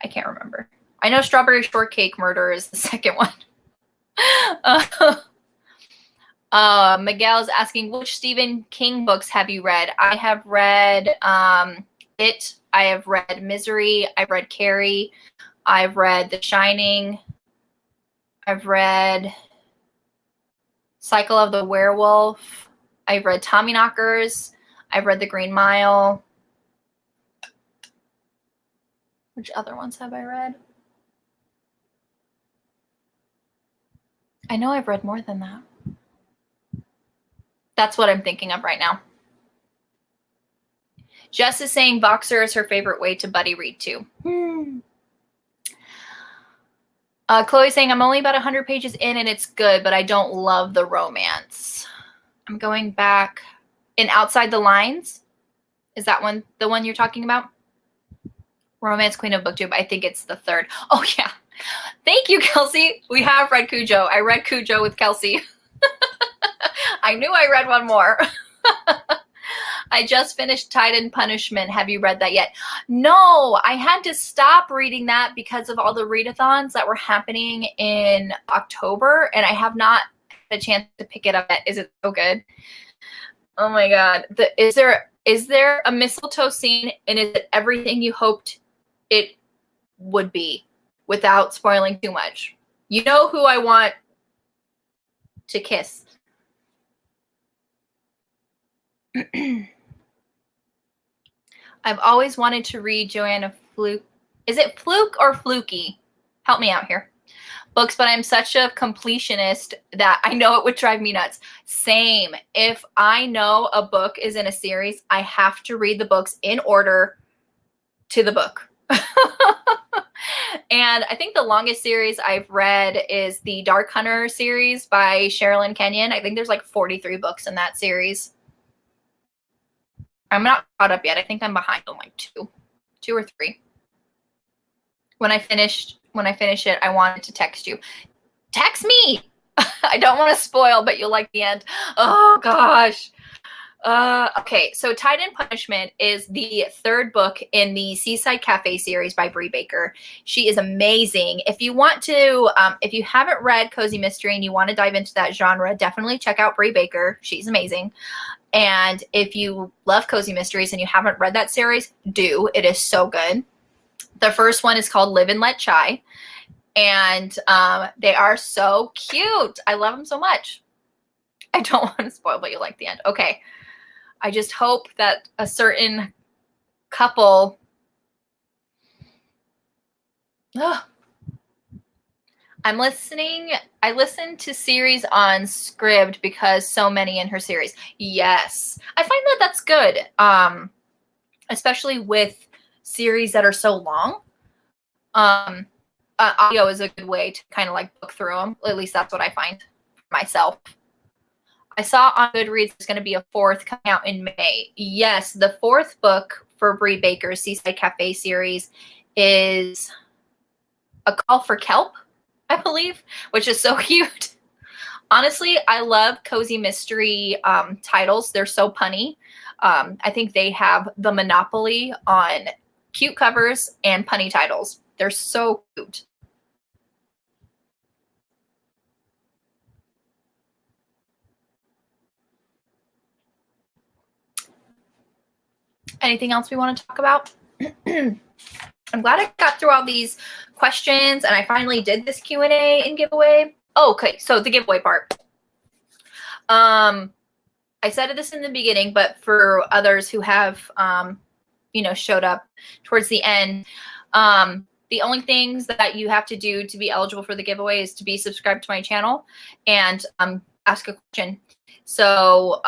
I can't remember. I know Strawberry Shortcake Murder is the second one. Miguel's asking, which Stephen King books have you read? I have read It. I have read Misery. I've read Carrie. I've read The Shining. I've read Cycle of the Werewolf. I've read Tommyknockers. I've read The Green Mile. Which other ones have I read? I know I've read more than that. That's what I'm thinking of right now. Jess is saying Boxer is her favorite way to buddy read too. Chloe's saying I'm only about 100 pages in and it's good, but I don't love the romance. I'm going back in Outside the Lines. Is that one the one you're talking about? Romance Queen of Booktube. I think it's the 3rd. Oh yeah. Thank you, Kelsey. We have read Cujo. I read Cujo with Kelsey. I knew I read one more. I just finished Tide and Punishment. Have you read that yet? No, I had to stop reading that because of all the readathons that were happening in October, and I have not had a chance to pick it up yet. Is it so good? Oh my God. Is there a mistletoe scene, and is it everything you hoped it would be without spoiling too much? You know who I want to kiss. I've always wanted to read Joanna Fluke. Is it Fluke or Fluky? Help me out here. Books, but I'm such a completionist that I know it would drive me nuts. Same. If I know a book is in a series, I have to read the books in order to the book. And I think the longest series I've read is the Dark Hunter series by Sherilyn Kenyon. I think there's like 43 books in that series. I'm not caught up yet. I think I'm behind on like two or 3. When I finish it, I wanted to text you. Text me. I don't want to spoil, but you'll like the end. Oh gosh. Okay, so Tide and Punishment is the 3rd book in the Seaside Cafe series by Bree Baker. She is amazing. If you want to, if you haven't read Cozy Mystery and you want to dive into that genre, definitely check out Bree Baker. She's amazing. And if you love Cozy Mysteries and you haven't read that series, do. It is so good. The first one is called Live and Let Chai. And they are so cute. I love them so much. I don't want to spoil, but you'll like the end. Okay. I just hope that a certain couple. Ugh. I listened to series on Scribd because so many in her series. Yes. I find that that's good. Especially with series that are so long. Audio is a good way to kind of like book through them. At least that's what I find myself. I saw on Goodreads there's going to be a 4th coming out in May. Yes, the 4th book for Brie Baker's Seaside Cafe series is A Call for Kelp, I believe, which is so cute. Honestly, I love cozy mystery titles. They're so punny. I think they have the monopoly on cute covers and punny titles. They're so cute. Anything else we want to talk about? I'm glad I got through all these questions and I finally did this Q&A and giveaway. Oh, okay, so the giveaway part. I said this in the beginning, but for others who have, showed up towards the end, the only things that you have to do to be eligible for the giveaway is to be subscribed to my channel and ask a question. So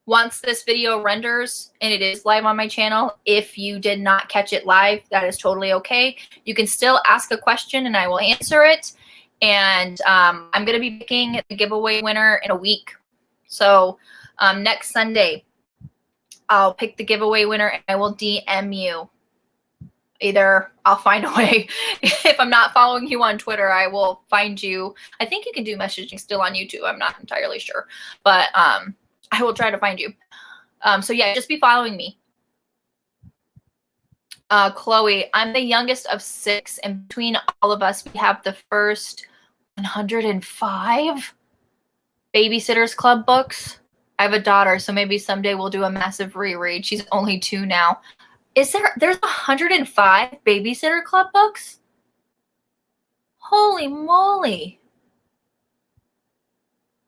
once this video renders and it is live on my channel, if you did not catch it live, that is totally okay. You can still ask a question and I will answer it. And I'm going to be picking the giveaway winner in a week. So next Sunday, I'll pick the giveaway winner and I will DM you. Either I'll find a way. If I'm not following you on Twitter, I will find you. I think you can do messaging still on YouTube. I'm not entirely sure. But I will try to find you. So yeah, just be following me. Chloe, I'm the youngest of 6, and between all of us, we have the first 105 Babysitters Club books. I have a daughter, so maybe someday we'll do a massive reread. She's only 2 now. There's 105 Babysitter Club books? Holy moly.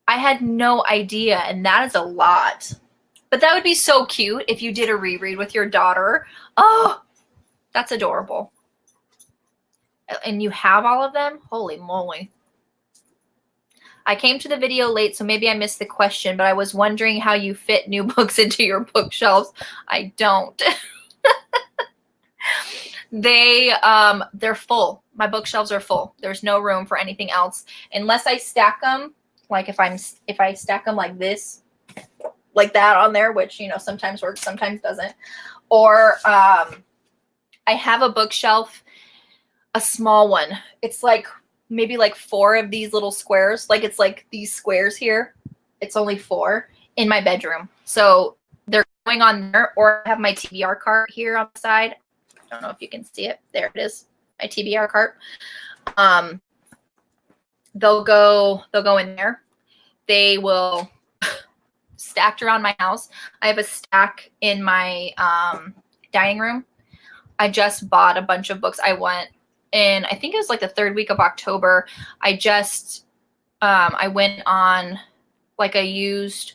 I had no idea, and that is a lot. But that would be so cute if you did a reread with your daughter. Oh, that's adorable. And you have all of them? Holy moly. I came to the video late, so maybe I missed the question, but I was wondering how you fit new books into your bookshelves. I don't. They're full. My bookshelves are full. There's no room for anything else unless I stack them. Like if I stack them like this, like that on there, which sometimes works, sometimes doesn't. Or I have a bookshelf, a small one. It's like maybe like 4 of these little squares. Like it's like these squares here. It's only 4 in my bedroom. So they're going on there. Or I have my TBR cart here on the side. I don't know if you can see it. There it is, my TBR cart. They'll go in there. They will stacked around my house. I have a stack in my dining room. I just bought a bunch of books. I went in, I think it was like the 3rd week of October. I went on like a used,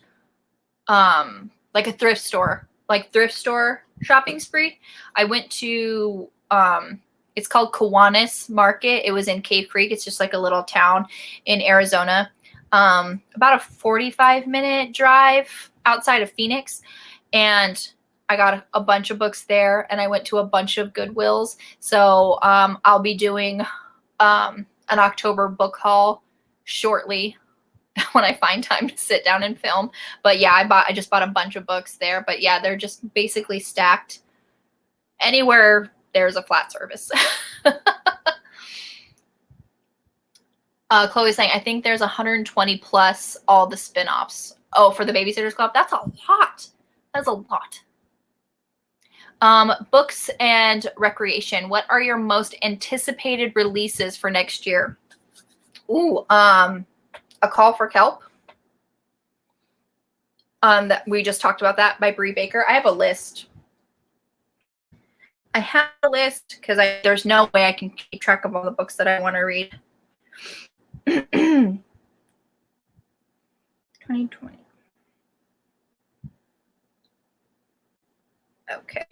like a thrift store shopping spree. I went to, it's called Kiwanis Market. It was in Cave Creek. It's just like a little town in Arizona. About a 45-minute drive outside of Phoenix. And I got a bunch of books there, and I went to a bunch of Goodwills. So I'll be doing an October book haul shortly when I find time to sit down and film. But yeah, I just bought a bunch of books there. But yeah, they're just basically stacked anywhere there's a flat surface. Chloe's saying, I think there's 120 plus all the spin-offs. Oh, for the Babysitters Club? That's a lot. That's a lot. Books and recreation. What are your most anticipated releases for next year? Ooh, A Call for Kelp. That we just talked about that by Brie Baker. I have a list. I have a list because there's no way I can keep track of all the books that I want to read. 2020. Okay.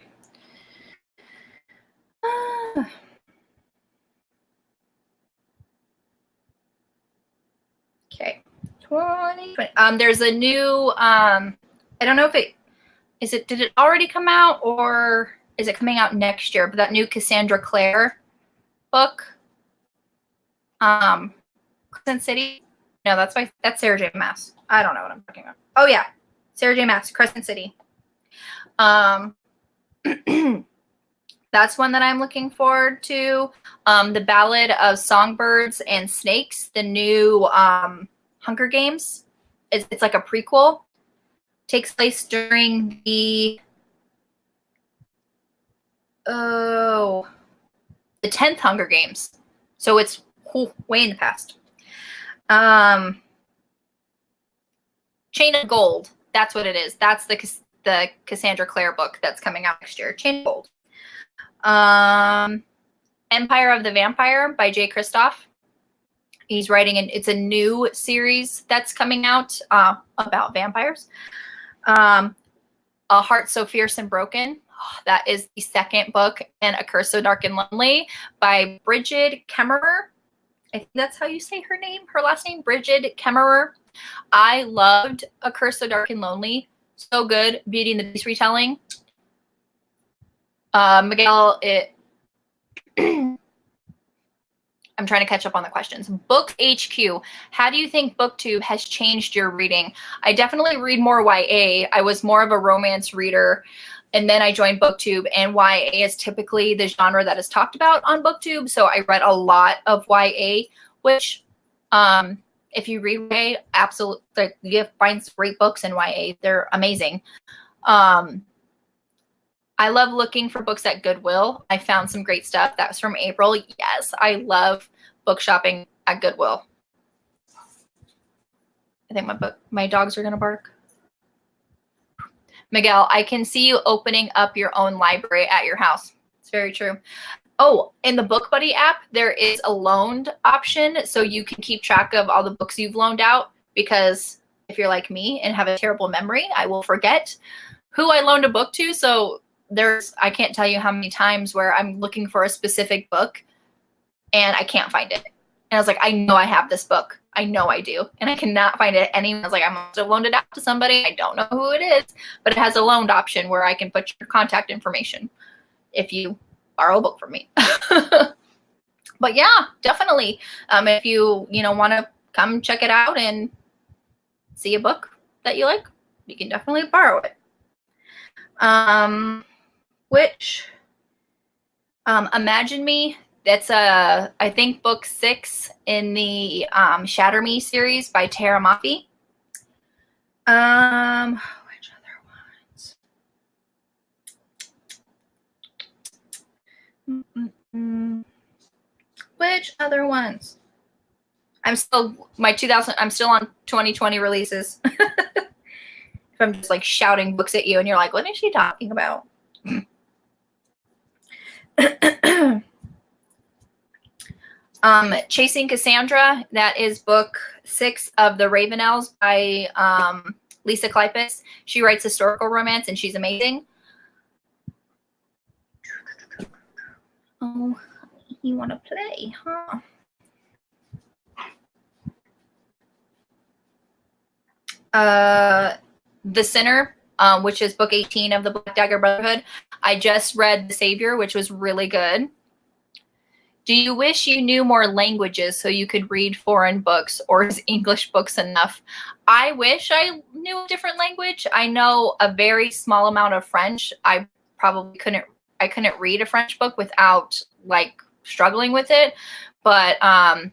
Okay. 2020. There's a new I don't know if did it already come out or is it coming out next year? But that new Cassandra Clare book. Crescent City. No, that's Sarah J. Maas. I don't know what I'm talking about. Oh yeah. Sarah J. Maas, Crescent City. That's one that I'm looking forward to. The Ballad of Songbirds and Snakes, the new Hunger Games. It's like a prequel. Takes place during the 10th Hunger Games. So it's way in the past. Chain of Gold. That's what it is. That's the Cassandra Clare book that's coming out next year. Chain of Gold. Empire of the Vampire by Jay Kristoff. He's writing it's a new series that's coming out about vampires. A Heart So Fierce and Broken. That is the second book, and A Curse So Dark and Lonely by Bridget Kemmerer. I think that's how you say her name, her last name, Bridget Kemmerer. I loved A Curse So Dark and Lonely. So good. Beauty and the Beast retelling. Miguel, I'm trying to catch up on the questions. Books HQ. How do you think Booktube has changed your reading? I definitely read more YA. I was more of a romance reader, and then I joined Booktube, and YA is typically the genre that is talked about on Booktube. So I read a lot of YA, which if you read YA, absolutely, you find great books in YA. They're amazing. I love looking for books at Goodwill. I found some great stuff. That was from April. Yes, I love book shopping at Goodwill. I think my dogs are going to bark. Miguel, I can see you opening up your own library at your house. It's very true. Oh, in the BookBuddy app, there is a loaned option, so you can keep track of all the books you've loaned out, because if you're like me and have a terrible memory, I will forget who I loaned a book to. So I can't tell you how many times where I'm looking for a specific book and I can't find it. And I was like, I know I have this book. I know I do. And I cannot find it anywhere. I was like, I must have loaned it out to somebody. I don't know who it is, but it has a loaned option where I can put your contact information if you borrow a book from me. But yeah, definitely. If you want to come check it out and see a book that you like, you can definitely borrow it. Imagine Me. That's I think book 6 in the Shatter Me series by Tara Mafi. Which other ones? Which other ones? I'm still on 2020 releases. If I'm just like shouting books at you and you're like, what is she talking about? Chasing Cassandra, that is book 6 of the Ravenels by Lisa Kleypas. She writes historical romance and she's amazing. Oh, you want to play, huh? The Sinner, which is book 18 of the Black Dagger Brotherhood. I just read The Savior, which was really good. Do you wish you knew more languages so you could read foreign books, or is English books enough? I wish I knew a different language. I know a very small amount of French. I probably couldn't read a French book without like struggling with it. But I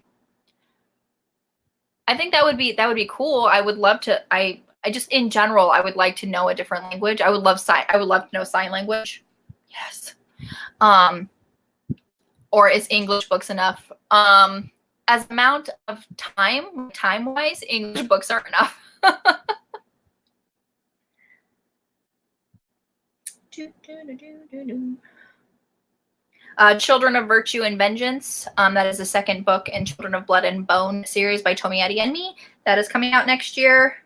think that would be cool. I would love to I just in general I would like to know a different language. I would love to know sign language. Yes. Or is English books enough? As amount of time-wise, English books are enough. Children of Virtue and Vengeance. That is the second book in Children of Blood and Bone series by Tomi Adeyemi. That is coming out next year.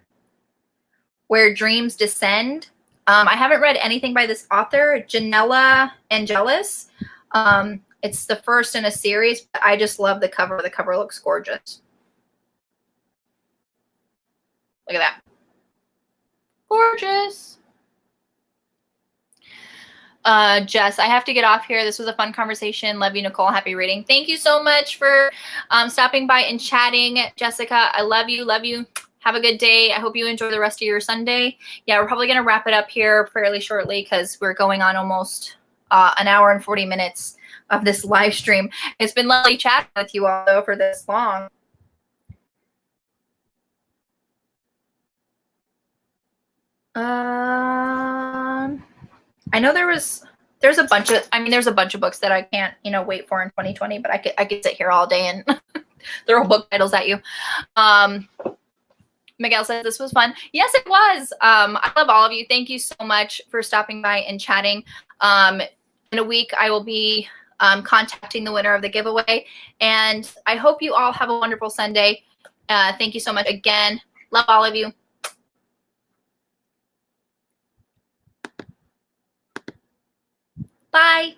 Where Dreams Descend. I haven't read anything by this author, Janella Angelis. It's the first in a series, but I just love the cover. The cover looks gorgeous. Look at that. Gorgeous. Jess, I have to get off here. This was a fun conversation. Love you, Nicole. Happy reading. Thank you so much for stopping by and chatting. Jessica, I love you. Love you. Have a good day. I hope you enjoy the rest of your Sunday. Yeah, we're probably going to wrap it up here fairly shortly because we're going on almost an hour and 40 minutes of this live stream. It's been lovely chatting with you all, though, for this long. I know there's a bunch of, there's a bunch of books that I can't, wait for in 2020, but I could sit here all day and throw book titles at you. Miguel says this was fun. Yes, it was. I love all of you. Thank you so much for stopping by and chatting. In a week, I will be contacting the winner of the giveaway, and I hope you all have a wonderful Sunday. Thank you so much again. Love all of you. Bye.